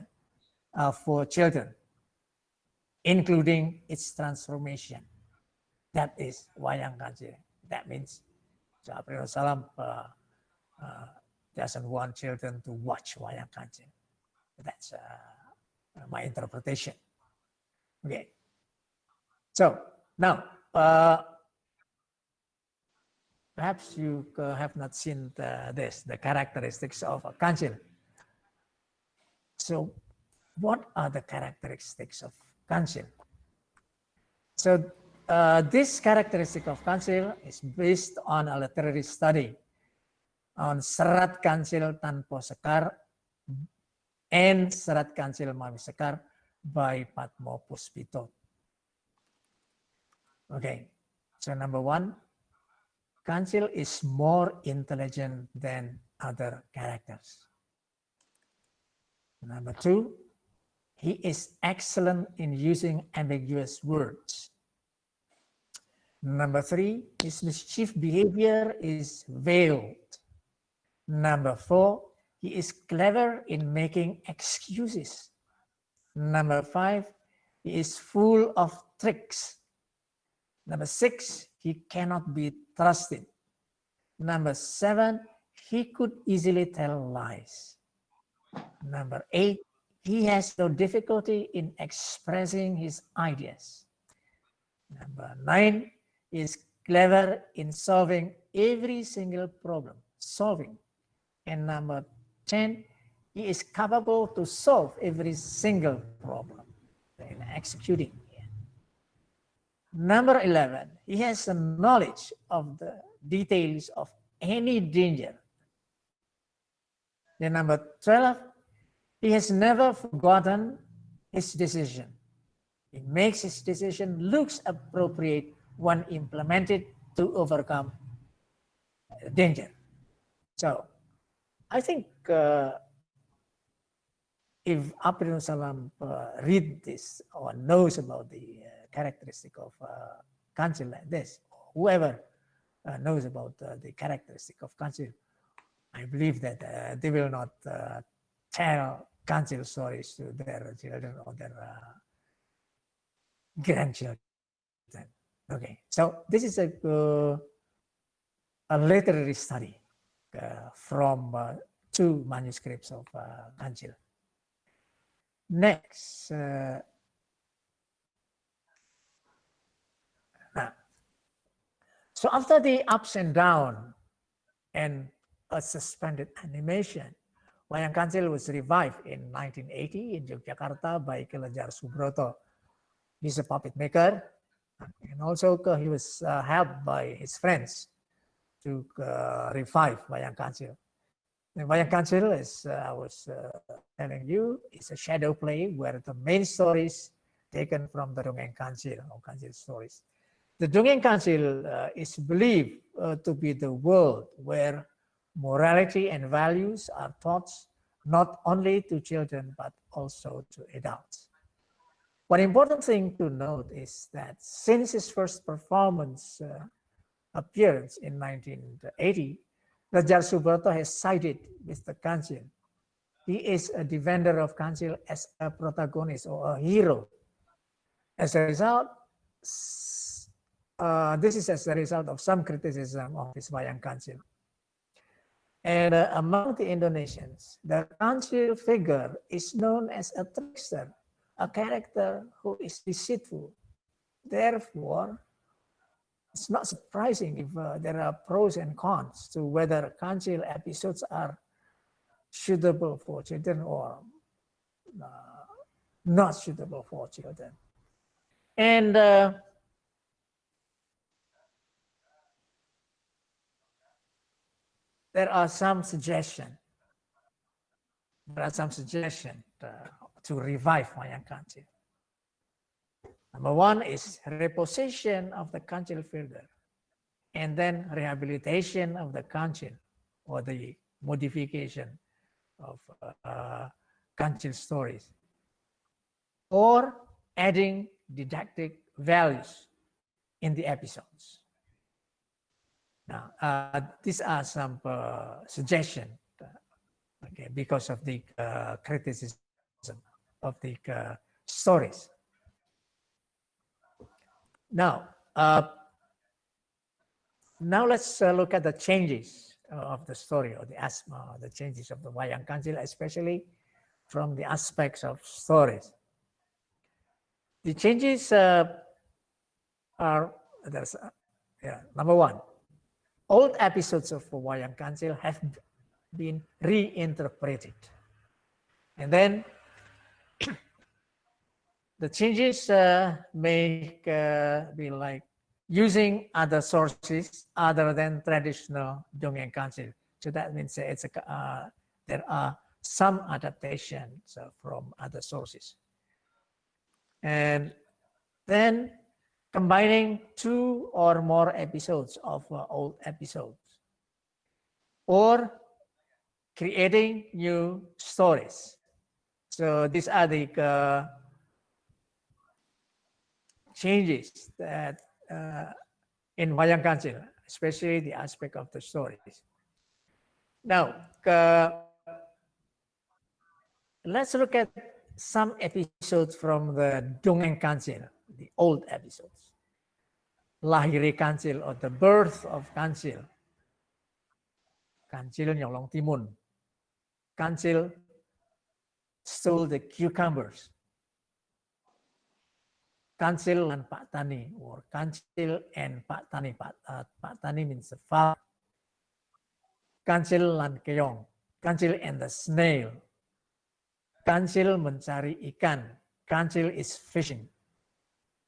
for children, including its transformation. That is Wayang Kancil. That means Aprinu Salam doesn't want children to watch Wayang Kancil. That's my interpretation. Okay. So now, perhaps you have not seen the characteristics of a Kancil. So what are the characteristics of Kancil? So this characteristic of Kancil is based on a literary study on Serat Kancil Tanpa Sekar and Serat Kancil Mami Sekar by Patmo Puspito. Okay, so number one, Kancil is more intelligent than other characters. Number two, he is excellent in using ambiguous words. Number three, his mischief behavior is veiled. Number four, he is clever in making excuses. Number five, he is full of tricks. Number six, he cannot be trusted. Number seven, he could easily tell lies. Number eight, he has no difficulty in expressing his ideas. Number nine, he is clever in solving every single problem, solving. And number 10, he is capable to solve every single problem in executing. Number 11, he has a knowledge of the details of any danger. Then number 12, he has never forgotten his decision. He makes his decision looks appropriate when implemented to overcome danger. So I think if Abdul Salam read this or knows about the characteristic of Kancil like this, whoever knows about the characteristic of Kancil, I believe that they will not tell Kancil stories to their children or their grandchildren. Okay, so this is a literary study from two manuscripts of Kancil. Next, so after the ups and downs and a suspended animation, Wayang Kancil was revived in 1980 in Yogyakarta by Kelejar Subroto. He's a puppet maker, and also he was helped by his friends to revive Wayang Kancil. And Wayang Kancil, as I was telling you, is a shadow play where the main stories taken from the Dongeng Kancil or Kancil stories. The Dongeng Kancil is believed to be the world where morality and values are taught not only to children but also to adults. One important thing to note is that since his first performance appearance in 1980, Kelejar Subroto has sided with the Kancil. He is a defender of Kancil as a protagonist or a hero. As a result, this is as a result of some criticism of his Wayang Kancil. And among the Indonesians, the Kancil figure is known as a trickster, a character who is deceitful. Therefore, it's not surprising if there are pros and cons to whether Kancil episodes are suitable for children or not suitable for children. And there are some suggestions. To revive Wayang Kancil. Number one is reposition of the Kancil figure, and then rehabilitation of the Kancil or the modification of Kancil stories, or adding didactic values in the episodes. Now, these are some suggestions, okay, because of the criticism of the stories. Now, let's look at the changes of the story or the changes of the Wayang Kancil, especially from the aspects of stories. The changes are, number one, old episodes of Wayang Kancil have been reinterpreted. And then the changes may be like using other sources other than traditional Dongeng Kancil. So that means there are some adaptations from other sources. And then combining two or more episodes of old episodes, or creating new stories. So these are the changes that in Wayang Kancil, especially the aspect of the stories. Now, let's look at some episodes from the Dongeng Kancil, the old episodes. Lahiri Kancil, or the birth of Kancil. Kancil nyolong timun. Kancil stole the cucumbers. Kancil and Pak Tani, or Kancil and Pak Tani. Pak Tani means the father. Kancil and Keong, Kancil and the snail. Kancil mencari ikan. Kancil is fishing.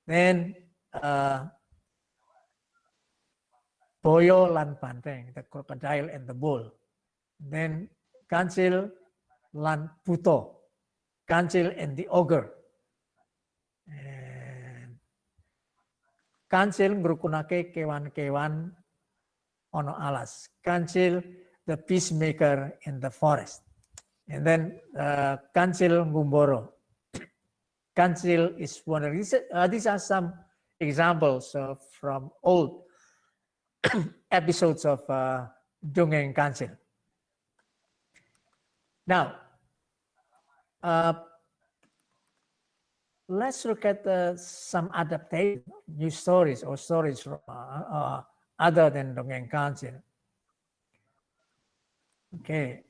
Then Boyo lan Panteng, the crocodile and the bull. Then Kancil lan Puto, Kancil and the ogre. And Kancil ngrukunake kewan-kewan ono alas. Kancil, the peacemaker in the forest. And then Kancil ngumboro. Kancil is one of these. These are some examples from old episodes of Dongeng Kancil. Now, let's look at some adaptation, new stories or stories from, other than Dongeng Kancil. Okay.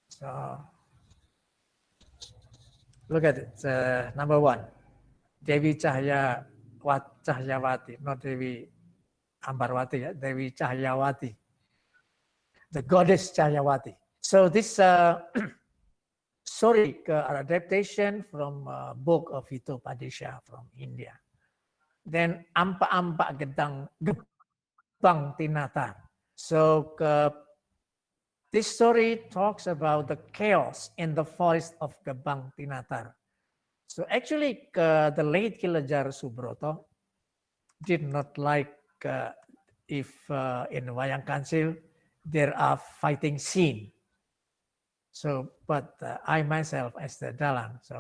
So, look at it. Number one, Dewi Cahyawati, not Dewi Ambarwati, Dewi Cahyawati, the goddess Cahyawati. So this story adaptation from a book of Hitopadisha from India. Then Ampa Gedang Gebang Tinatar. So this story talks about the chaos in the forest of Gebang Tinatar. So actually, the late Kilajar Subroto did not like if in Wayang Kancil there are fighting scene. So, but I myself as the Dalang, so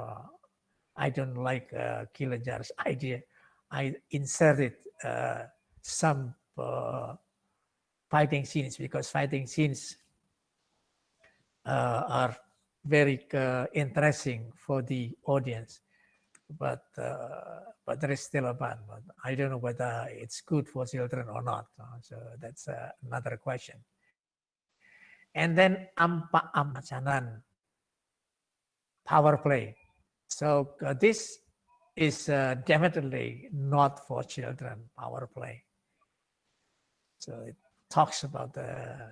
I don't like Kilajar's idea. I inserted some fighting scenes because fighting scenes are very interesting for the audience, but there is still a ban. But I don't know whether it's good for children or not. So that's another question. And then Ampa Amachanan, power play. So this is definitely not for children, power play. So it talks about the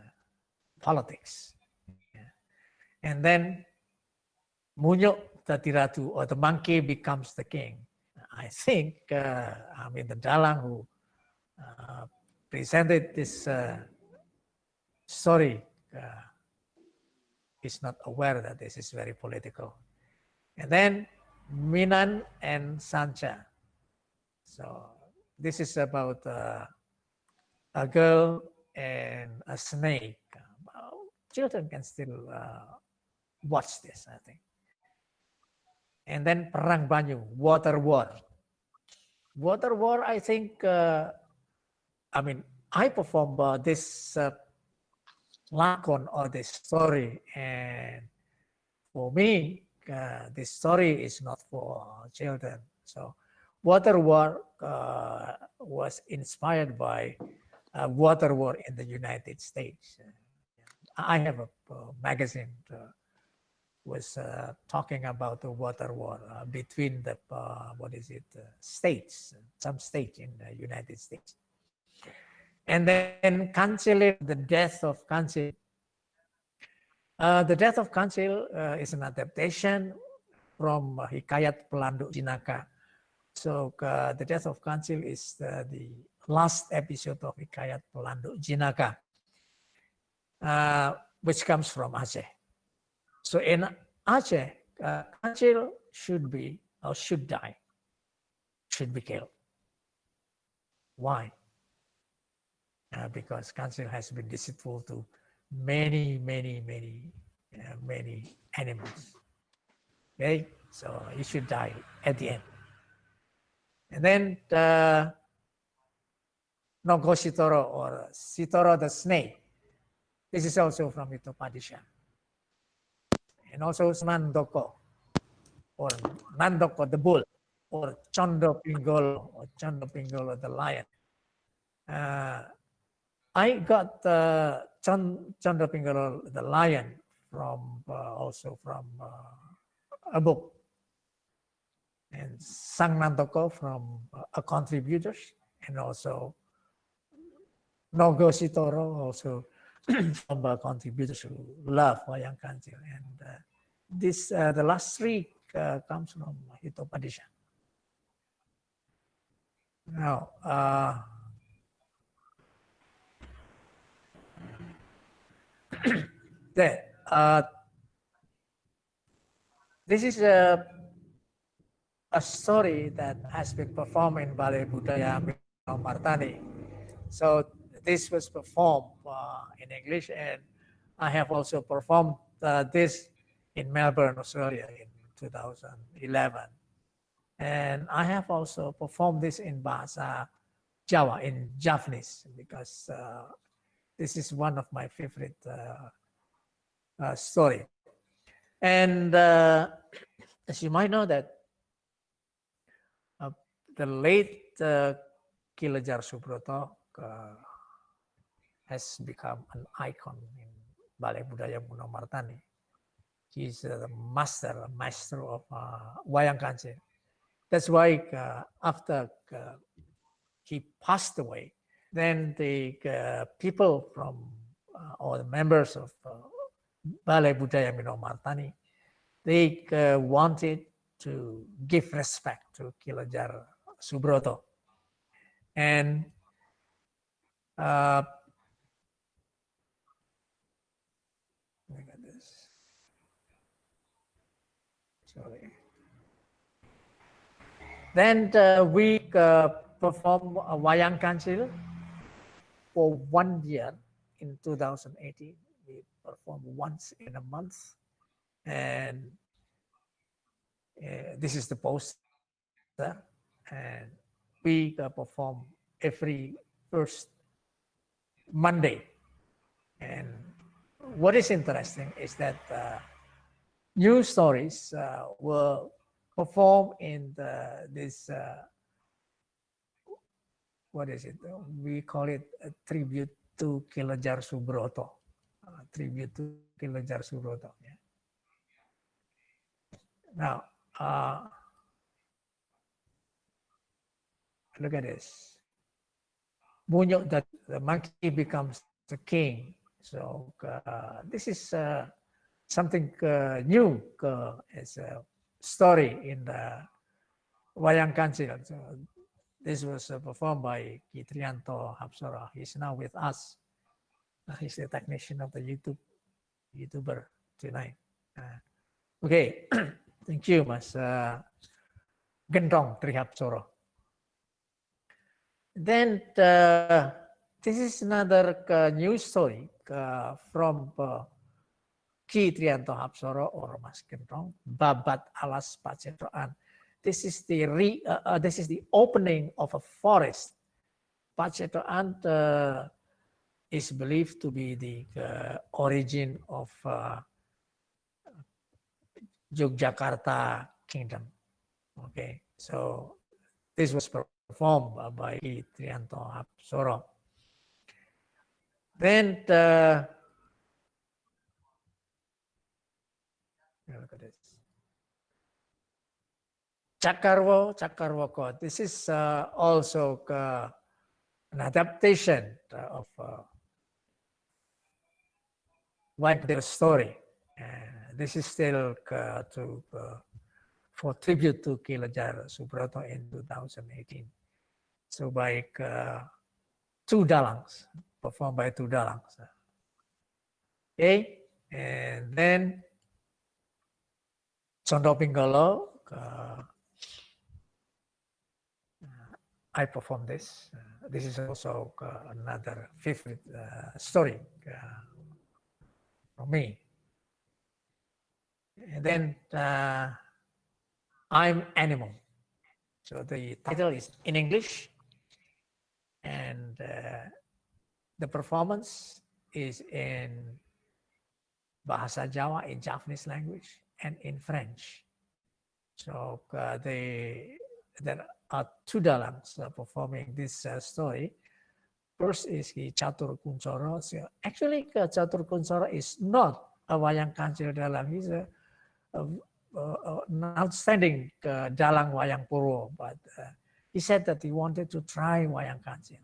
politics. And then Munyok Tatiratu, or the monkey becomes the king. I think, I mean, the Dalang who presented this story is not aware that this is very political. And then Minan and Sancha. So this is about a girl and a snake. Children can still watch this, I think. And then Perang Banyu, water war. Water war, I think, I mean, I perform this lakon or this story, and for me, this story is not for children. So water war was inspired by water war in the United States. I have a magazine was talking about the water war between the states, some states in the United States. And then Kancil, the death of Kancil. The death of Kancil is an adaptation from Hikayat Pelanduk Jinaka. So the death of Kancil is the last episode of Hikayat Pelanduk Jinaka, which comes from Aceh. So in Aceh, Kancil should be or should die, should be killed. Why? Because Kancil has been deceitful to many animals. Okay, so he should die at the end. And then Nogo Sitoro, or Sitoro the snake. This is also from Hitopadisha. And also Nandoko, or Nandoko the bull, or Chondo Pinggolo the lion. I got Chondo Pinggolo the lion from also from a book. And Sang Nantoko from contributors, and also Nogo Sitoro also from contributors who love Wayang Kancil. And this the last three comes from Hito Padisha. Now, this is a story that has been performed in Balai Budaya Minomartani. So this was performed in English, and I have also performed this in Melbourne, Australia in 2011. And I have also performed this in Bahasa Jawa, in Javanese, because this is one of my favorite story. And as you might know that the late Kilajar Subroto has become an icon in Balai Budaya Minomartani. He's the maestro of Wayang Kancil. That's why after he passed away, then the people from or the members of Balai Budaya Minomartani, they wanted to give respect to Kilajar Subroto. And look at this. Sorry. Then we performed Wayang Kancil for 1 year in 2018. We performed once in a month. And this is the poster. And we perform every first Monday. And what is interesting is that new stories were performed in this, what is it? We call it a tribute to Kilajar Subroto. Tribute to Kilajar Subroto. Yeah. Now, look at this. Bunyok, that the monkey becomes the king. So this is something new as a story in the Wayang Kancil. So this was performed by Ki Trianto Hapsara. He's now with us. He's the technician of the YouTuber tonight. Okay, thank you, Mas Gendong Trihapsoro. Then this is another news story from Ki Trianto Hapsoro or Mas Gendong, Babat Alas Pacetroan. This is the opening of a forest. Pacetroan is believed to be the origin of Yogyakarta Kingdom. Okay, so this was performed by Ki Trianto Hapsoro. Then look at this. Cakarwoko. This is also an adaptation of one story. This is still for tribute to Kilajar Subroto in 2018. So by two dalangs, performed by two dalangs. Okay, and then Condo Pinggolo, I performed this. This is also another favorite story for me. And then I'm Animal. So the title is in English, and the performance is in Bahasa Jawa, in Javanese language, and in French. So there are two dalangs performing this story. First is the Catur Kuncoro. So actually, Catur Kuncoro is not a Wayang Kancil dalang. He's a an outstanding dalang wayang purwo, but he said that he wanted to try Wayang Kancil.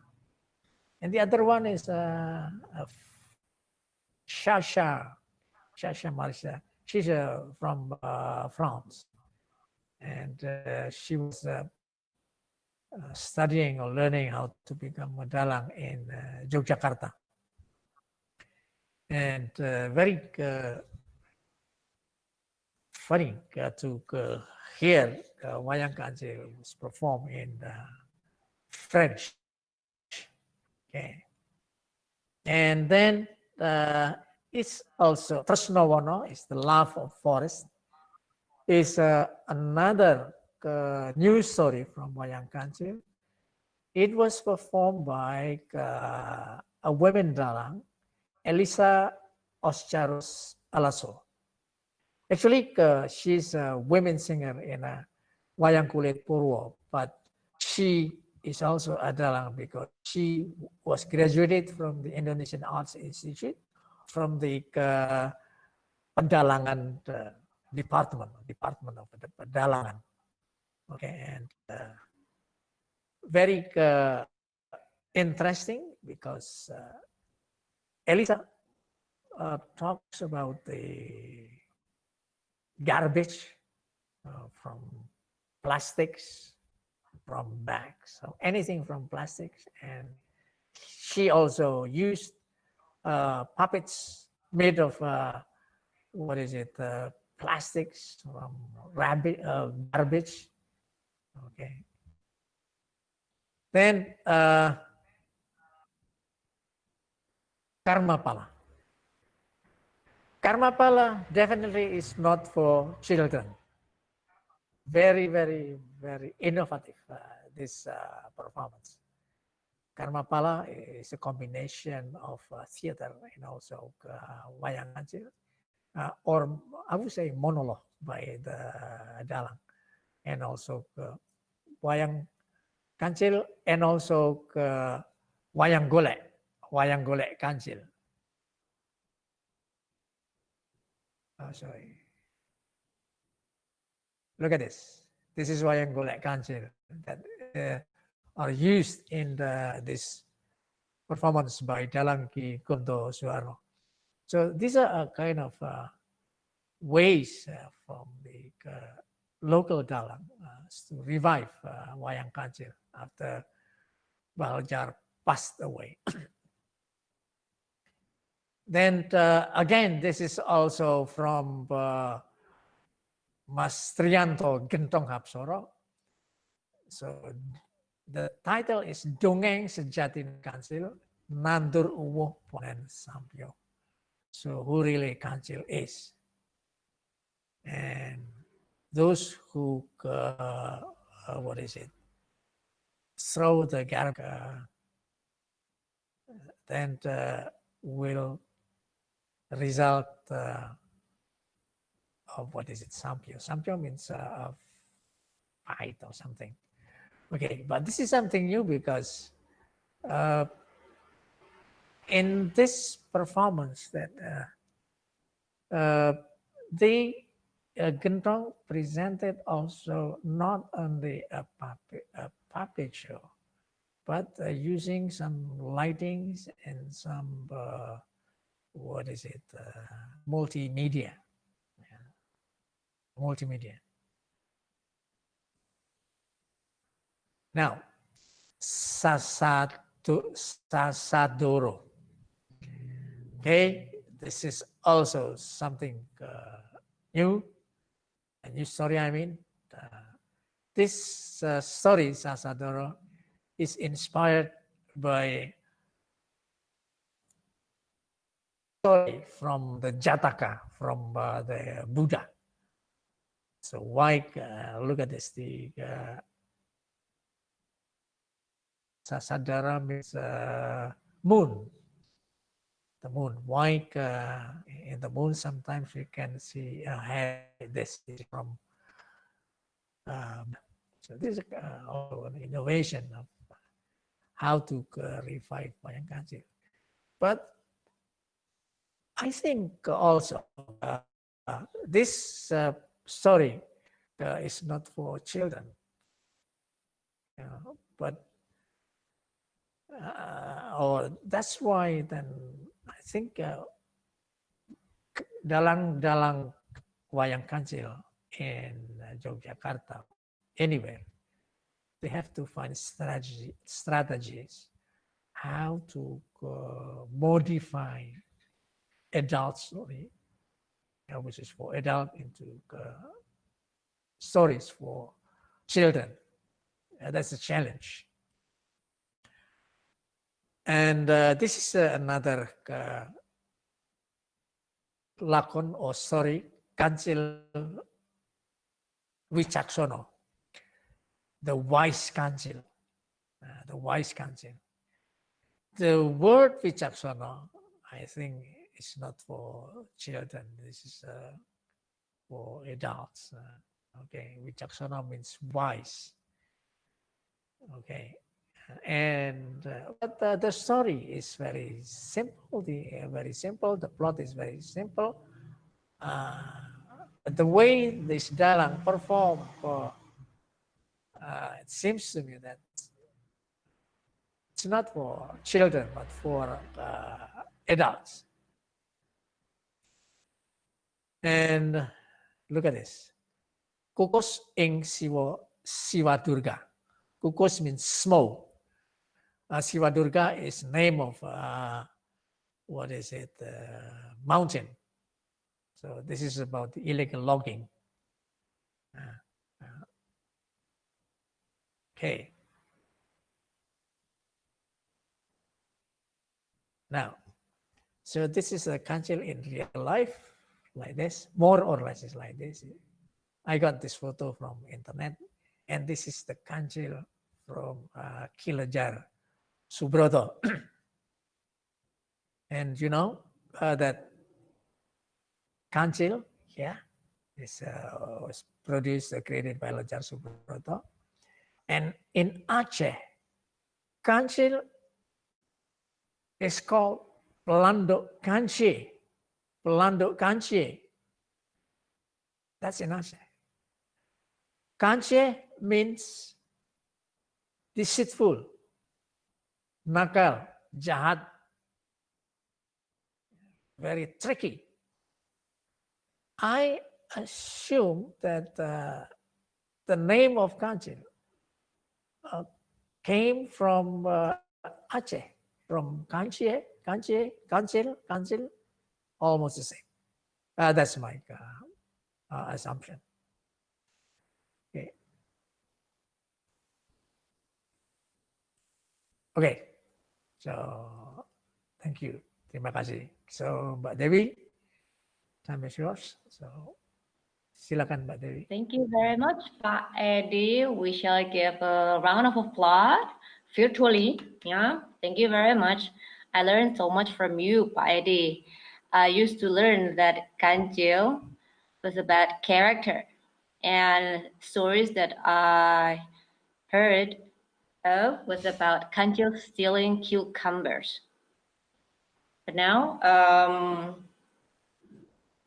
And the other one is Shasha Marisha. She's from France, and she was studying or learning how to become a dalang in Yogyakarta. And very funny to hear Wayang Kancil was performed in French. Okay. And then it's also Tresnowono is the love of forest. Is another news story from Wayang Kancil. It was performed by a women dalang, Elisa Oscharos Alaso. Actually, she's a women singer in Wayang Kulit Purwo, but she is also a dalang because she was graduated from the Indonesian Arts Institute from the Pedalangan department of the Pedalangan. Okay, and very interesting because Elisa talks about the garbage from plastics, from bags, so anything from plastics. And she also used puppets made of plastics from garbage. Okay. Then Karmapala. Karmapala definitely is not for children. Very, very, very innovative, this performance. Karmapala is a combination of theater and also Wayang Kancil, or I would say monologue by the dalang, and also Wayang Kancil, and also Wayang Golek Kancil. Oh, sorry. Look at this. This is Wayang Golek Kancil that are used in this performance by Dalang Ki Kunto Suwarno. So these are a kind of ways from the local dalang to revive Wayang Kancil after Baljar passed away. Then again, this is also from Mas Trianto Gentong Hapsoro. So the title is Dongeng Sejati Kancil, Nandur Uwuh Ponen Sampyo. So who really Kancil is. And those who, throw the garbage, then will result of Sampyo. Sampyo means a fight or something. Okay, but this is something new because in this performance that Gentong presented also not only a puppet show, but using some lightings and some multimedia. Now, Sasadoro. Okay, this is also something new, a new story. I mean, this story, Sasadoro, is inspired by story from the Jataka, from the Buddha. So why, look at this, the Sasadara means moon. The moon. Why in the moon sometimes we can see this from. So this is also an innovation of how to revive Wayang Kancil. But I think also this story is not for children. But or that's why then I think dalang Wayang Kancil in Yogyakarta, anywhere, they have to find strategies how to modify adult story, which is for adult, into stories for children. That's a challenge. And this is another lakon or story, Kancil Wicaksono, the wise Kancil, the wise Kancil. The word Wicaksono, I think, is not for children. This is for adults. Okay, Wicaksono means wise. Okay, and but the story is very simple. The plot is very simple. The way this dalang perform, it seems to me that it's not for children but for adults. And look at this. Kukos ing Siwa Durga. Kukos means smoke. Siwa Durga is name of what is it? Mountain. So this is about the illegal logging. Okay. Now, so this is a Kancil in real life, like this, more or less is like this. I got this photo from internet, and this is the Kancil from Kilajar, Subroto. And you know that Kancil, yeah, is was produced, created by Lajar Subroto. And in Aceh, Kancil is called Pelanduk Kancil. Pelanduk Kancil. That's in Aceh. Kancil means deceitful, nakal, jahat, very tricky. I assume that the name of Kancil came from Aceh, from Kancil, almost the same. That's my assumption. Okay. Okay. So thank you. Terima kasih. So Mbak Dewi, time is yours. So silakan Mbak Dewi. Thank you very much, Pak Edi. We shall give a round of applause virtually. Yeah, thank you very much. I learned so much from you, Pak Edi. I used to learn that Kancil was about character, and stories that I heard of was about Kancil stealing cucumbers. But now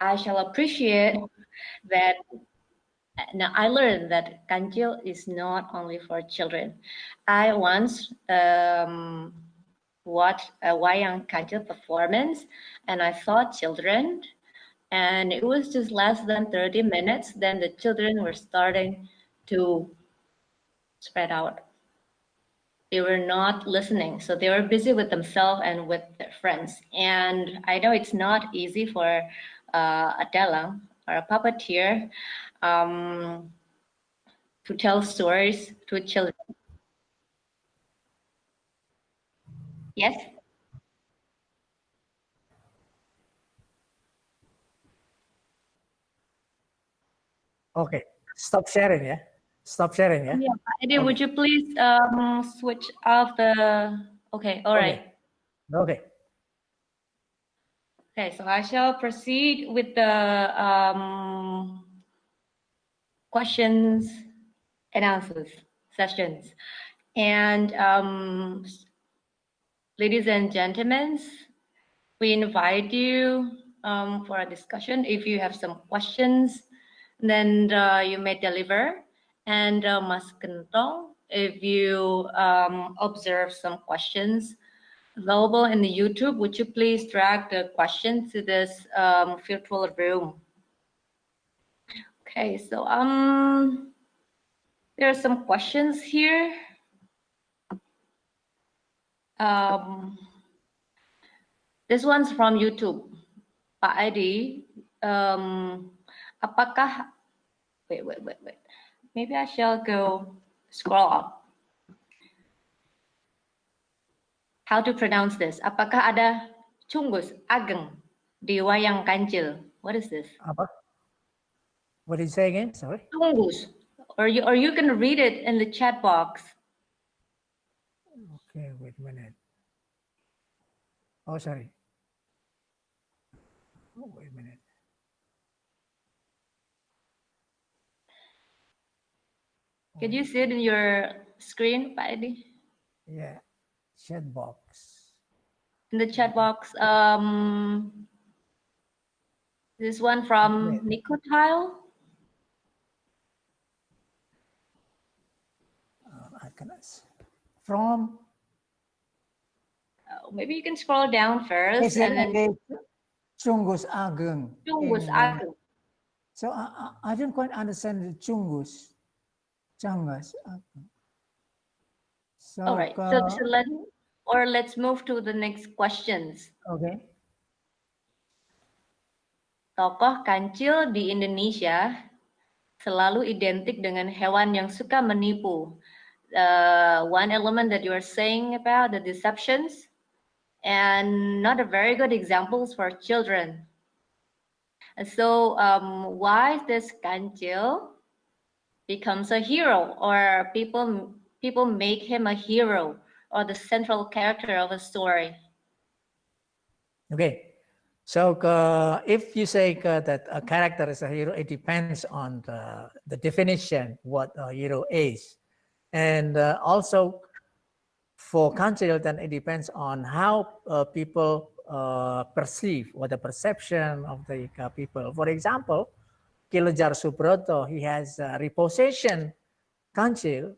I shall appreciate that. Now I learned that Kancil is not only for children. I once watched a Wayang Kancil performance, and I saw children, and it was just less than 30 minutes. Then the children were starting to spread out. They were not listening, so they were busy with themselves and with their friends. And I know it's not easy for a dalang or a puppeteer to tell stories to children. Yes? Okay, stop sharing, yeah? Stop sharing, yeah? Yeah, Edi, would you please switch off the, okay, all right. Okay. Okay, so I shall proceed with the questions and answers sessions. And ladies and gentlemen, we invite you for a discussion. If you have some questions, then you may deliver. And Mas Kentong, if you observe some questions available in the YouTube, would you please drag the question to this virtual room? Okay, so there are some questions here. This one's from YouTube. Pak Edi, apakah, wait. Maybe I shall go scroll up. How to pronounce this? Apakah ada Cunggus Ageng di Wayang Kancil? What is this? Apa? What did you say again? Sorry. Cunggus. Or you can read it in the chat box. Okay, wait a minute. Oh, sorry. Oh, wait a minute. Can you see it in your screen, Pak Edi? Yeah, chat box. In the chat box, this one from Nicotile. I can from. Maybe you can scroll down first and then. Cunggus Ageng. Cunggus Ageng. So I didn't quite understand the Cunggus. Cunggus Ageng. So, all right. So let's move to the next questions. Okay. Tokoh kancil di Indonesia selalu identik dengan hewan yang suka menipu. One element that you are saying about the deceptions and not a very good examples for children. And so why this kancil becomes a hero, or people make him a hero or the central character of a story? Okay. So if you say that a character is a hero, it depends on the definition what a hero is. And also for Kancil, then it depends on how people perceive, or the perception of the people. For example, Kilejar Subroto, he has repositioned Kancil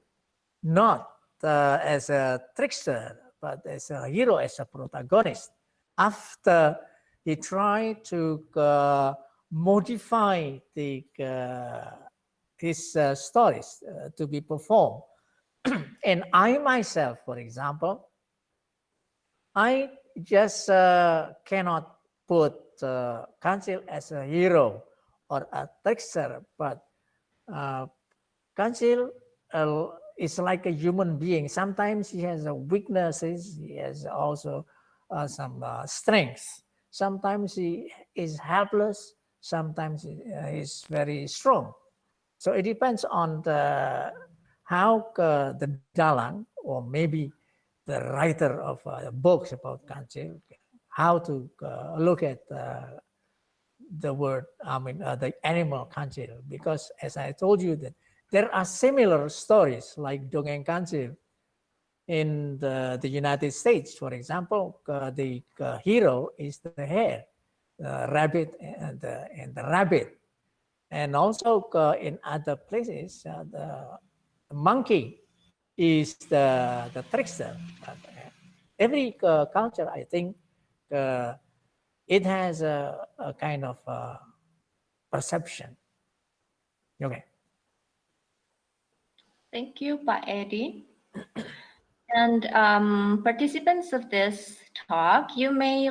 not as a trickster, but as a hero, as a protagonist. After he tried to modify his stories to be performed. And I myself, for example, I just cannot put Kancil as a hero or a trickster, but Kancil is like a human being. Sometimes he has weaknesses, he has also some strengths. Sometimes he is helpless, sometimes he is very strong. So it depends on how the Dalang, or maybe the writer of books about Kancil, how to look at the word, the animal Kancil. Because as I told you, that there are similar stories like Dongeng Kancil in the United States. For example, the hero is the hare, the rabbit, and the rabbit. And also in other places, the monkey is the trickster. Every culture, I think, it has a kind of perception. Okay. Thank you, Pak Edi. And participants of this talk, you may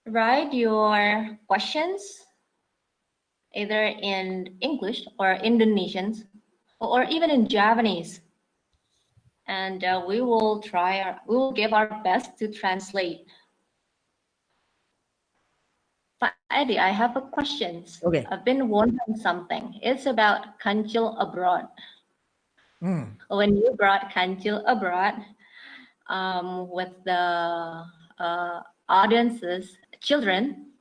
write your questions either in English or Indonesian, or even in Japanese. And we will give our best to translate. Pak Edi, I have a question. Okay. I've been wondering something. It's about Kancil abroad. When you brought Kancil abroad with the audiences, children,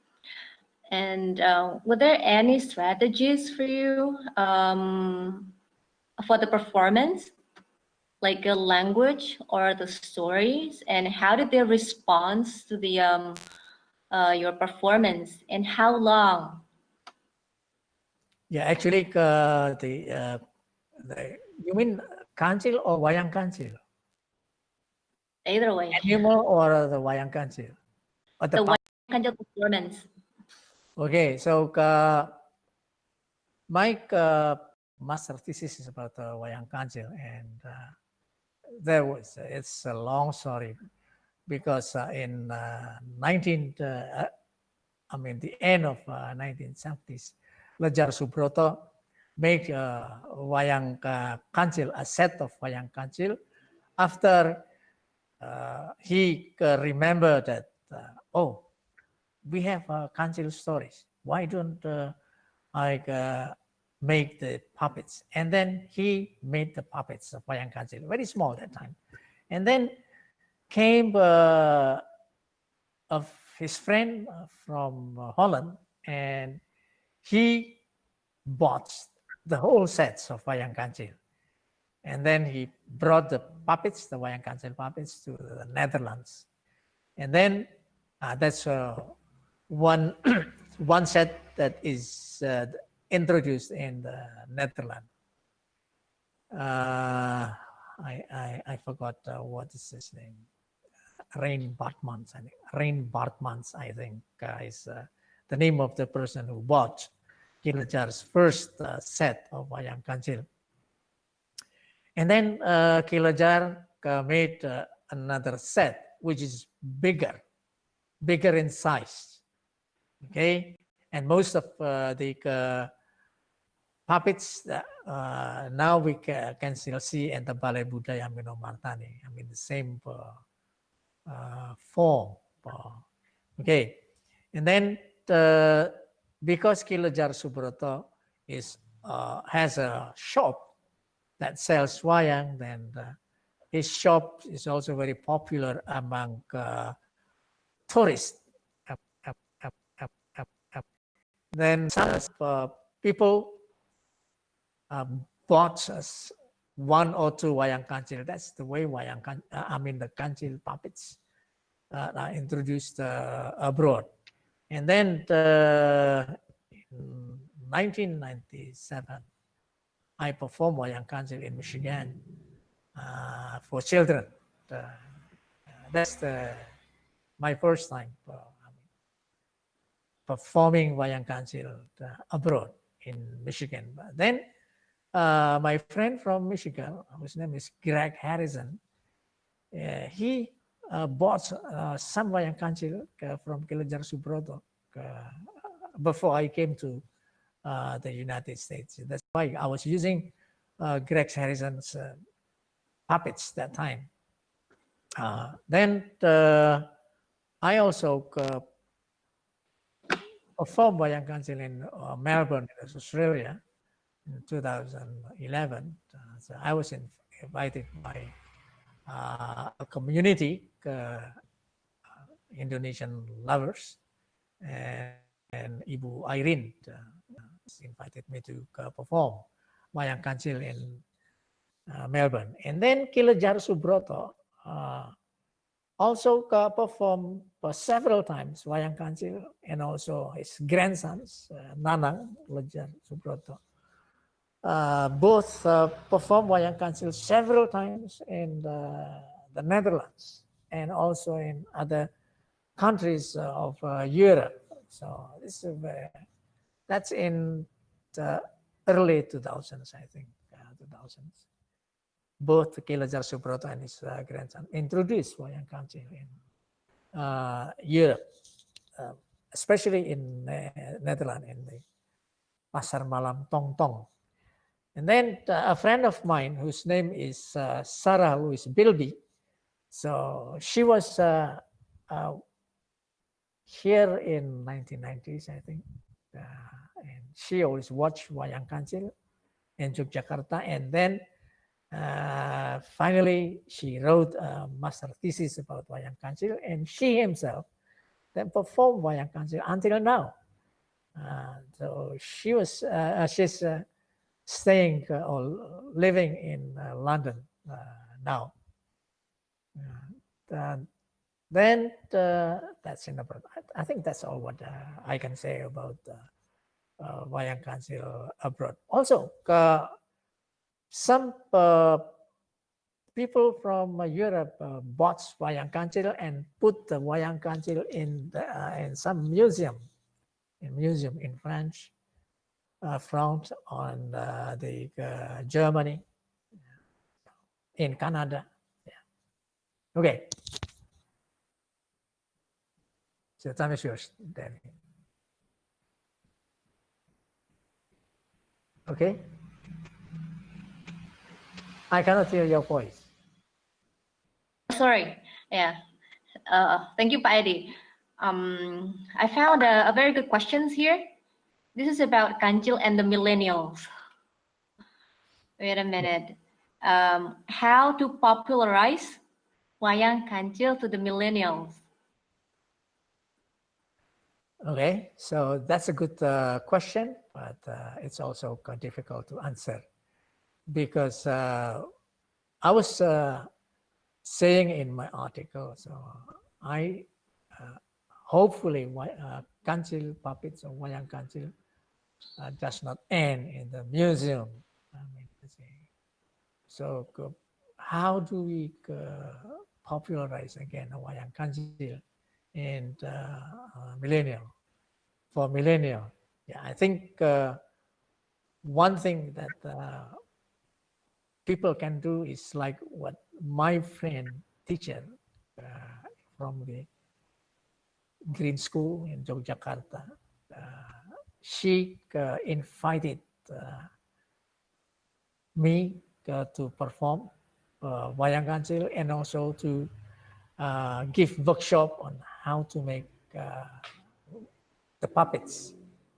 and were there any strategies for you for the performance, like a language or the stories, and how did they respond to the your performance, and how long? Yeah, actually, you mean kancil or wayang kancil? Either way. Animal or the wayang kancil? Or The the Wayang Kancil performance. Okay, so my master thesis is about Wayang Kancil, and it's a long story because in the end of 1970s, Lejar Subroto made Wayang Kancil, a set of Wayang Kancil, after he remembered that, we have Kancil stories. Why don't I make the puppets? And then he made the puppets of Wayang Kancil, very small that time. And then came of his friend from Holland, and he bought the whole sets of Wayang Kancil. And then he brought the puppets, the Wayang Kancil puppets, to the Netherlands. And then that's one one set that is introduced in the Netherlands. I forgot what is his name. Rein Bartmans, I think. Rein Bartmans, I think, is the name of the person who bought Kilajar's first set of Wayang Kancil. And then Kilajar made another set, which is bigger in size. Okay, and most of the puppets now we can still see in the Balai Budaya Minomartani. I mean, the same form. Okay, and then because Kilajar Subroto has a shop that sells wayang, then his shop is also very popular among tourists. Then some people bought us one or two Wayang Kancil. That's the way the Kancil puppets are introduced abroad. And then in 1997, I performed Wayang Kancil in Michigan for children. That's my first time performing Wayang Kancil abroad in Michigan. But then my friend from Michigan, whose name is Greg Harrison, he bought some Wayang Kancil from Kilajar Subroto before I came to the United States. That's why I was using Greg Harrison's puppets that time. Then I also performed Wayang Kancil in Melbourne, Australia, in 2011. So I was invited by a community, Indonesian lovers, and Ibu Irene invited me to perform Wayang Kancil in Melbourne. And then Kilajar Subroto also performed several times Wayang Kancil, and also his grandsons, Nanang, Lejar Subroto. Both performed Wayang Kancil several times in the Netherlands and also in other countries of Europe. So that's in the early 2000s, I think, 2000s. Both Kilajar Subroto and his grandson introduced Wayang Kancil in Europe, especially in Netherlands, in the Pasar Malam Tong Tong. And then a friend of mine whose name is Sarah Louise Bilby. So she was here in 1990s, I think. And she always watched Wayang Kancil in Yogyakarta. And then finally, she wrote a master thesis about Wayang Kancil, and she himself then performed Wayang Kancil until now. So she's staying or living in London now. Then that's in about. I think that's all what I can say about Wayang Kancil abroad. Also, some people from Europe bought Wayang Kancil and put the Wayang Kancil in some museum in France, France on the Germany, in Canada. Yeah. Okay. So time is yours, Danny. Okay. I cannot hear your voice. Sorry. Yeah. Thank you, Pak Edi. I found a very good questions here. This is about Kancil and the millennials. Wait a minute. How to popularize Wayang Kancil to the millennials? Okay, so that's a good question, but it's also difficult to answer because I was saying in my article, so I hopefully Kancil puppets or Wayang Kancil does not end in the museum. I mean, so how do we popularize again Wayang Kancil and millennial? For millennial, yeah, I think one thing that people can do is like what my friend teacher from the Green School in Yogyakarta, she invited me to perform Wayang Kancil and also to give workshop on how to make the puppets.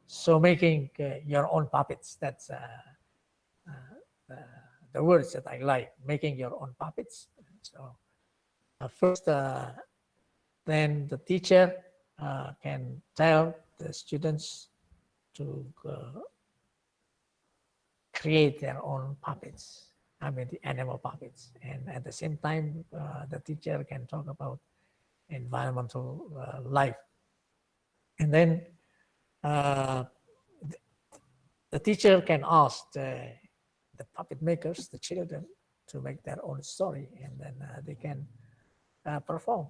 So making your own puppets, that's the words that I like, making your own puppets. So first, then the teacher can tell the students to create their own puppets. I mean, the animal puppets. And at the same time, the teacher can talk about environmental life. And then the teacher can ask the puppet makers, the children, to make their own story, and then they can perform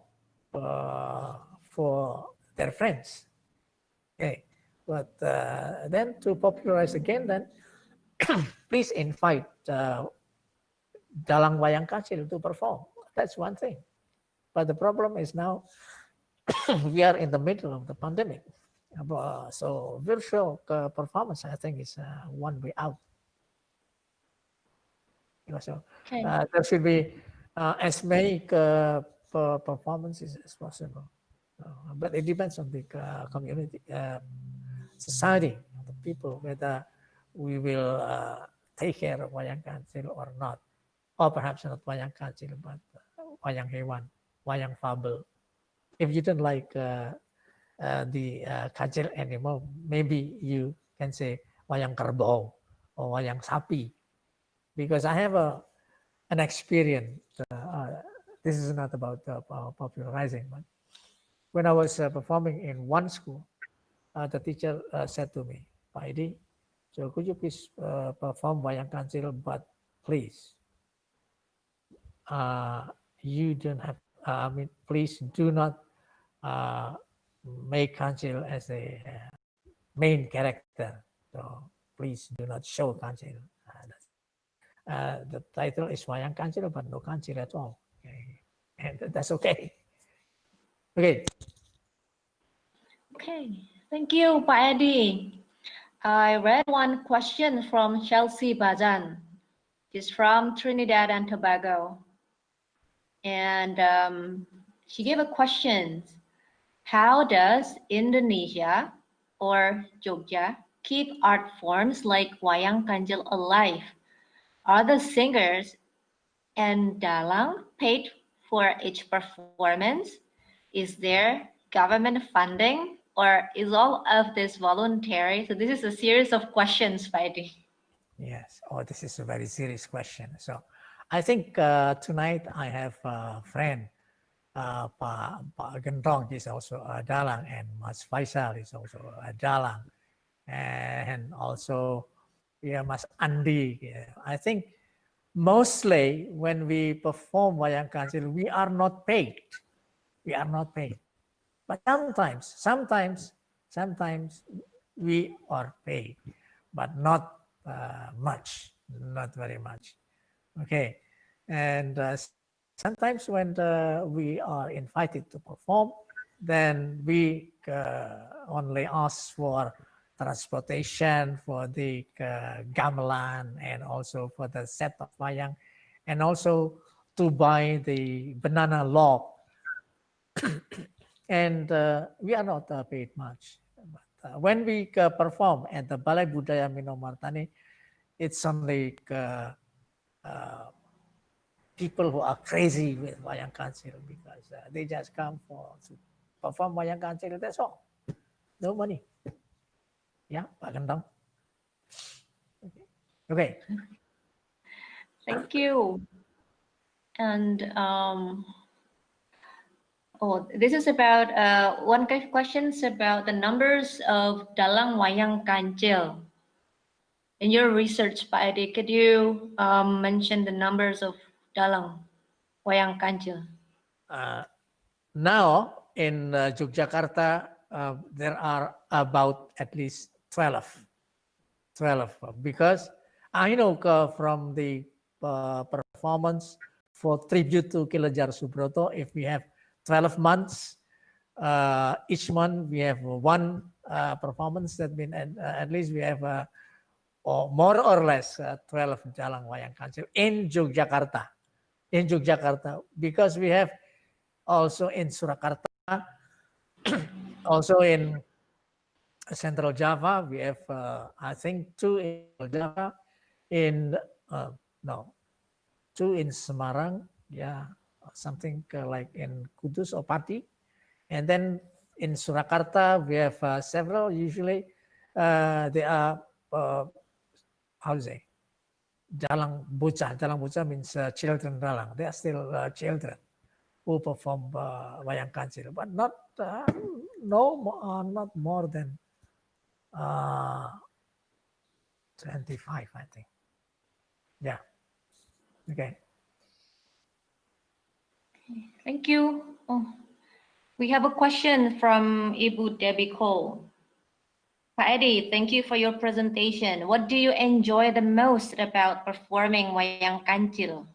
for their friends. Okay, but then to popularize again, then please invite Dalang Wayang Kancil to perform. That's one thing. But the problem is now we are in the middle of the pandemic. So virtual performance, I think, is one way out. So there should be as many performances as possible. But it depends on the community, society, the people, whether we will take care of Wayang Kancil or not. Or perhaps not Wayang Kancil, but Wayang Hewan, Wayang Fable. If you don't like the Kancil anymore, maybe you can say Wayang Kerbau or Wayang Sapi. Because I have an experience, this is not about popularizing, but when I was performing in one school, the teacher said to me, Pak Edi, so could you please perform Wayang Kancil, but please, you don't have, I mean, please do not make Kancil as a main character. So please do not show Kancil. The title is Wayang Kancil, but no Kancil at all. Okay. And that's okay. Okay. Okay, thank you, Pak Edi. I read one question from Chelsea Bazan. She's from Trinidad and Tobago. And she gave a question. How does Indonesia or Jogja keep art forms like Wayang Kancil alive? Are the singers and dalang paid for each performance? Is there government funding, or is all of this voluntary? So this is a series of questions, Paidi. Yes. Oh, this is a very serious question. So I think tonight I have a friend, Pak Gendong is also a dalang, and Mas Faisal is also a dalang. and also Mas Andi. I think mostly when we perform Wayang Kancil, we are not paid. We are not paid. But sometimes we are paid, but not much, not very much. Okay, and sometimes when we are invited to perform, then we only ask for transportation for the gamelan and also for the set of wayang, and also to buy the banana log. And we are not paid much. But when we perform at the Balai Budaya Minomartani, it's only people who are crazy with Wayang Kancil because they just come to perform Wayang Kancil. That's all. No money. Yeah, Pak Gendong. Okay. Thank you. And this is about one question about the numbers of dalang Wayang Kancil. In your research, Pak Edi, could you mention the numbers of dalang Wayang Kancil? Now in Yogyakarta, there are about at least 12 because I know from the performance for tribute to Kilajar Subroto, if we have 12 months, each month we have one performance that been at least we have or more or less 12 dalang Wayang Kancil in Yogyakarta. Because we have also in Surakarta, also in Central Java, we have I think 2 in Java, in no, 2 in Semarang, yeah, something like in Kudus or Pati, and then in Surakarta we have several. Usually they are how to say, dalang bocah. Dalang bocah means children dalang. They are still children who perform Wayang Kancil, but not not more than 25, I think. Yeah. Okay. Thank you. We have a question from Ibu Debbie Cole. Pak Edi, thank you for your presentation. What do you enjoy the most about performing Wayang Kancil?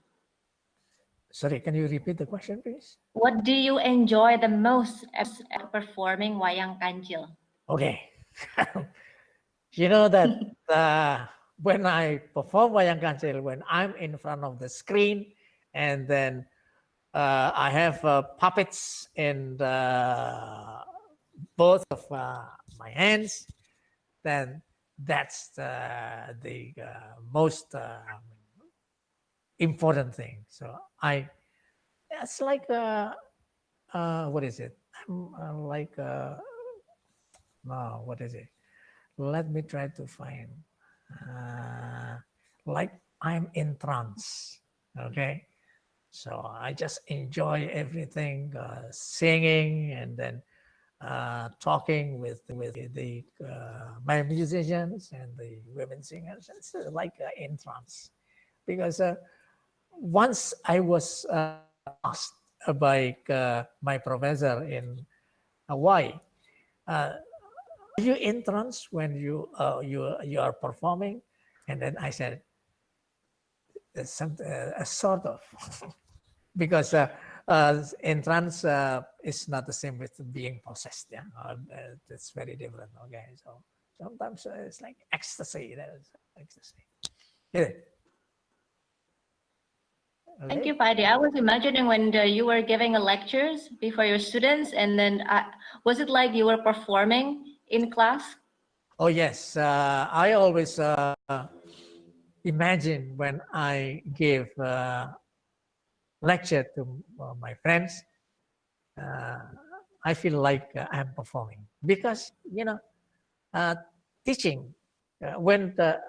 Sorry, can you repeat the question, please? What do you enjoy the most about performing Wayang Kancil? Okay. You know that when I perform Wayang Kancil, when I'm in front of the screen, and then I have puppets in both of my hands, then that's the most important thing. So it's like what is it? I'm like no, what is it? Let me try to find. Like I'm in trance. Okay, so I just enjoy everything, singing, and then talking with the my musicians and the women singers. It's like in trance, because once I was asked by my professor in Hawaii, are you in trance when you are performing? And then I said, a sort of, because in trance is not the same with being possessed. Yeah, it's very different. Okay, so sometimes it's like ecstasy. That is ecstasy. Yeah. Okay. Thank you, Pak Edi. I was imagining when you were giving a lectures before your students, and then was it like you were performing in class? Oh yes, I always imagine when I give lecture to my friends, I feel like I'm performing, because teaching, when the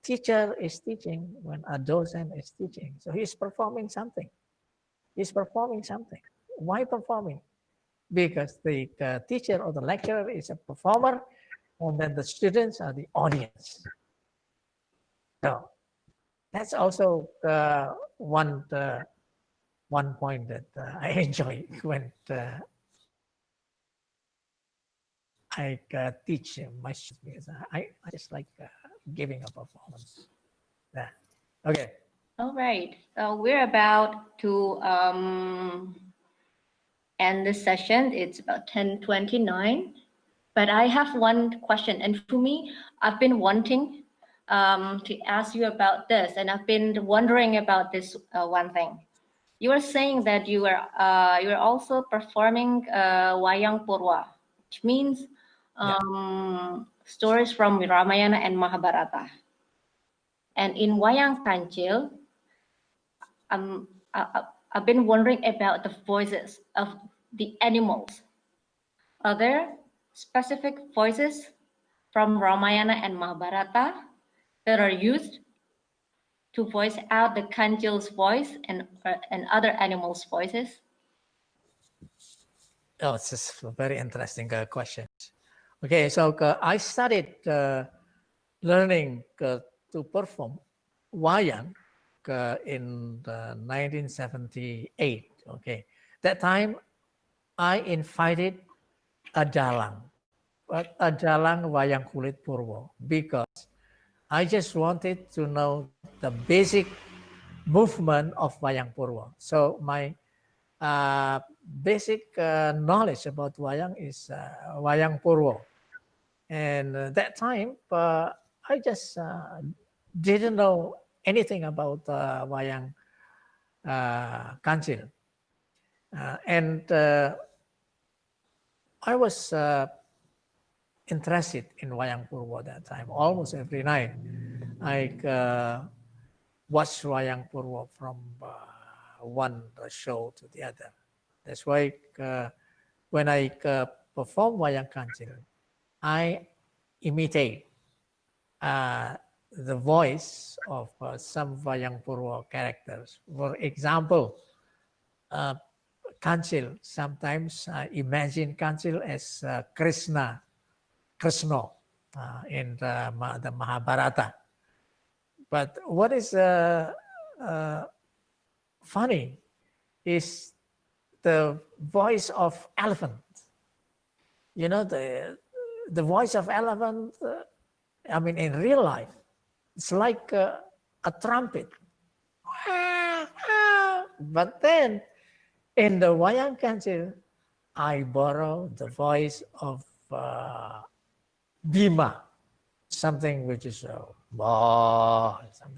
teacher is teaching, when a docent is teaching, so he's performing something. He's performing something. Why performing? Because the teacher or the lecturer is a performer, and then the students are the audience. So that's also one point that I enjoy when I teach my students, because I just like giving a performance. Yeah. Okay. All right. We're about to end this session. It's about 10:29. But I have one question. And for me, I've been wanting to ask you about this. And I've been wondering about this one thing. You were saying that you were also performing Wayang Purwa, which means stories from Ramayana and Mahabharata. And in Wayang Kancil, I've been wondering about the voices of the animals. Are there specific voices from Ramayana and Mahabharata that are used to voice out the Kancil's voice and other animals' voices? Oh, it's just a very interesting question. Okay, so I started learning to perform wayang in 1978. Okay, that time I invited a dalang wayang kulit purwo, because I just wanted to know the basic movement of wayang purwo. So my basic knowledge about wayang is wayang purwo, and that time I just didn't know anything about Wayang Kancil. And I was interested in Wayang Purwo that time. Almost every night, I watch Wayang Purwo from one show to the other. That's why when I perform Wayang Kancil, I imitate the voice of some Wayang Purwo characters. For example, Kancil, sometimes imagine Kancil as Krishna in the Mahabharata. But what is funny is the voice of elephant. You know, the voice of elephant, I mean, in real life, it's like a trumpet. But then in the Wayang Kancil, I borrow the voice of Bhima, something which is something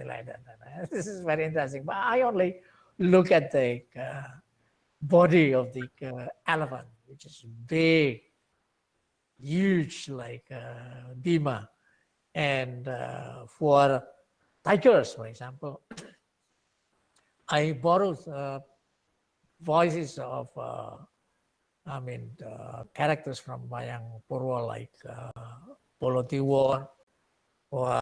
like that. This is very interesting. But I only look at the body of the elephant, which is big, huge, like Bhima. And for tigers, for example, I borrowed voices of, characters from Wayang Purwo, like Polotiwor, or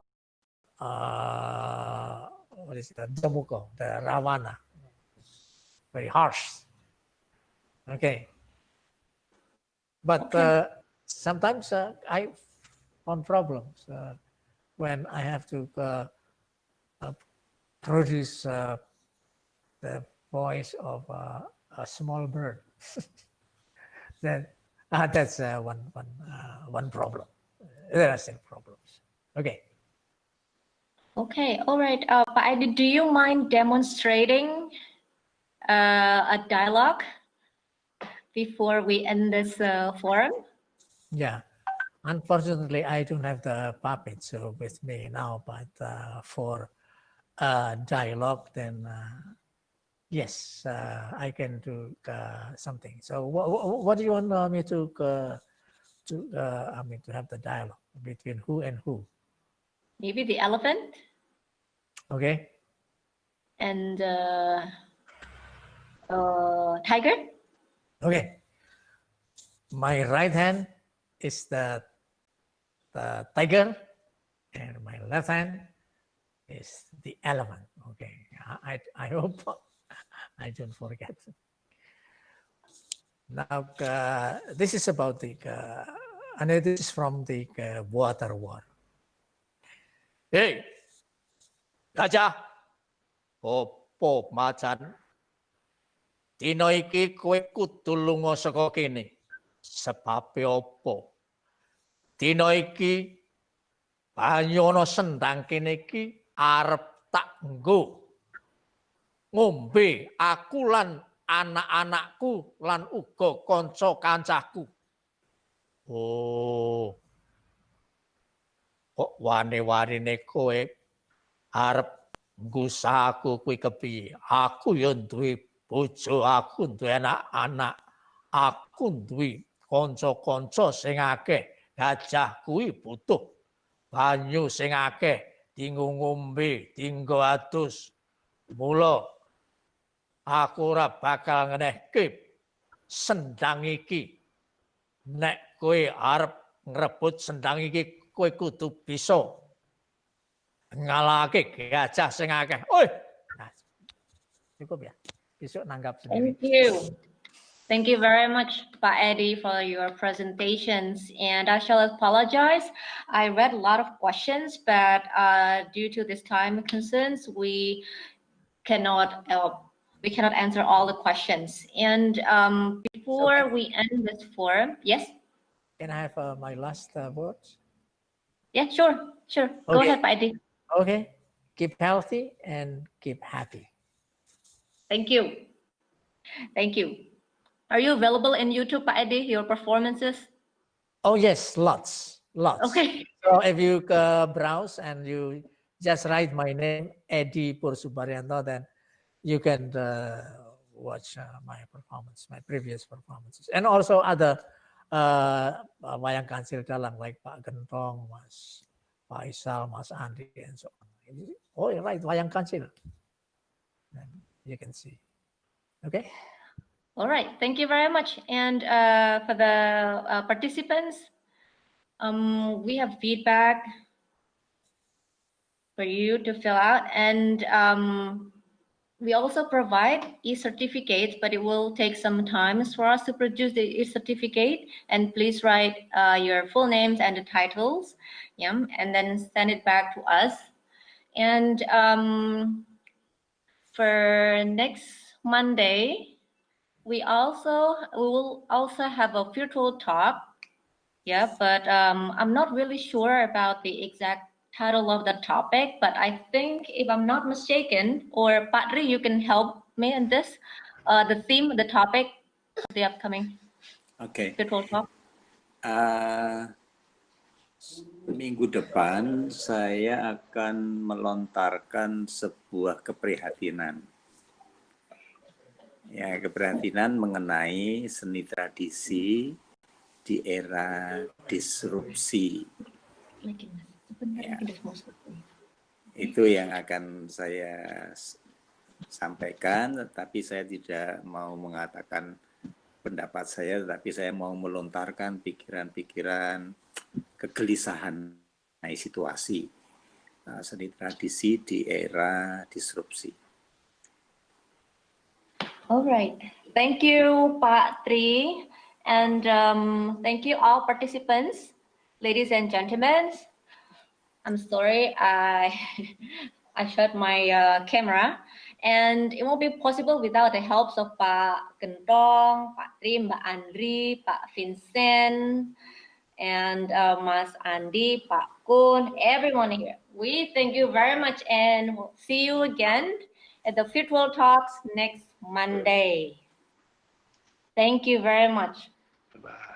what is it, Damuko, the Ravana, very harsh. Okay. But sometimes I found problems when I have to produce the voice of a small bird. That's one problem. There are still problems. Okay. Okay, all right. But do you mind demonstrating a dialogue before we end this forum? Yeah. Unfortunately, I don't have the puppets with me now, but for dialogue, then yes, I can do something. So what do you want me to have the dialogue between who and who? Maybe the elephant Okay. and tiger? Okay. My right hand is the tiger, and my left hand is the elephant. Okay. I hope I don't forget. Now, this is about the and it is from the water war. Hey, gajah, opo macan, dina iki kowe kudu lunga saka kene. Sebabe opo? Dina iki banyu ana sendang kene iki arep tak nggo ngombe aku lan anak-anakku lan uga kanca-kancaku. Oh, kok wani-wanine kowe arep nggusaku kuwi kepiye? Aku ya duwe bojo, aku duwe anak-anak, aku duwe kanca-kanca sing akeh. Gajah kuwi butuh banyu sing akeh dienggo ngombe, dienggo adus. Mula aku ora bakal ngenehke sendang iki. Nek kowe arep ngrebut sendang iki, kowe kudu bisa ngalahake gajah sing akeh. Oi. Nah, cukup ya. Besok nanggap sendiri. Thank you. Thank you very much, Pak Eddie, for your presentations. And I shall apologize. I read a lot of questions, but due to this time concerns, we cannot answer all the questions. And before we end this forum, yes? Can I have my last words? Yeah, sure. Go ahead, Pak Eddie. Okay. Keep healthy and keep happy. Thank you. Thank you. Are you available in YouTube, Pak Eddie, your performances? Oh, yes, lots. Okay. So if you browse and you just write my name, Eddie Pursubaryanto, then you can watch my performance, my previous performances. And also other Wayang Kancil dalang like Pak Gentong, Mas Faisal, Mas Andi, and so on. Oh, you're right, Wayang Kancil. And you can see. Okay. All right. Thank you very much. And for the participants, we have feedback for you to fill out. And we also provide e-certificates, but it will take some time for us to produce the e-certificate. And please write your full names and the titles, and then send it back to us. And for next Monday, we will also have a virtual talk. Yeah, but I'm not really sure about the exact title of the topic, but I think, if I'm not mistaken, or Patri, you can help me in this, the theme, the topic of the upcoming virtual talk. Minggu depan saya akan melontarkan sebuah keprihatinan. Ya, keprihatinan mengenai seni tradisi di era disrupsi. Ya, itu yang akan saya sampaikan, tetapi saya tidak mau mengatakan pendapat saya, tetapi saya mau melontarkan pikiran-pikiran kegelisahan mengenai situasi seni tradisi di era disrupsi. All right. Thank you, Pak Tri. And thank you all participants, ladies and gentlemen. I'm sorry, I shut my camera, and it won't be possible without the help of Pak Gentong, Pak Tri, Mbak Andri, Pak Vincent, and Mas Andi, Pak Kun, everyone here. We thank you very much, and we'll see you again at the virtual talks next Monday. Thank you very much. Bye-bye.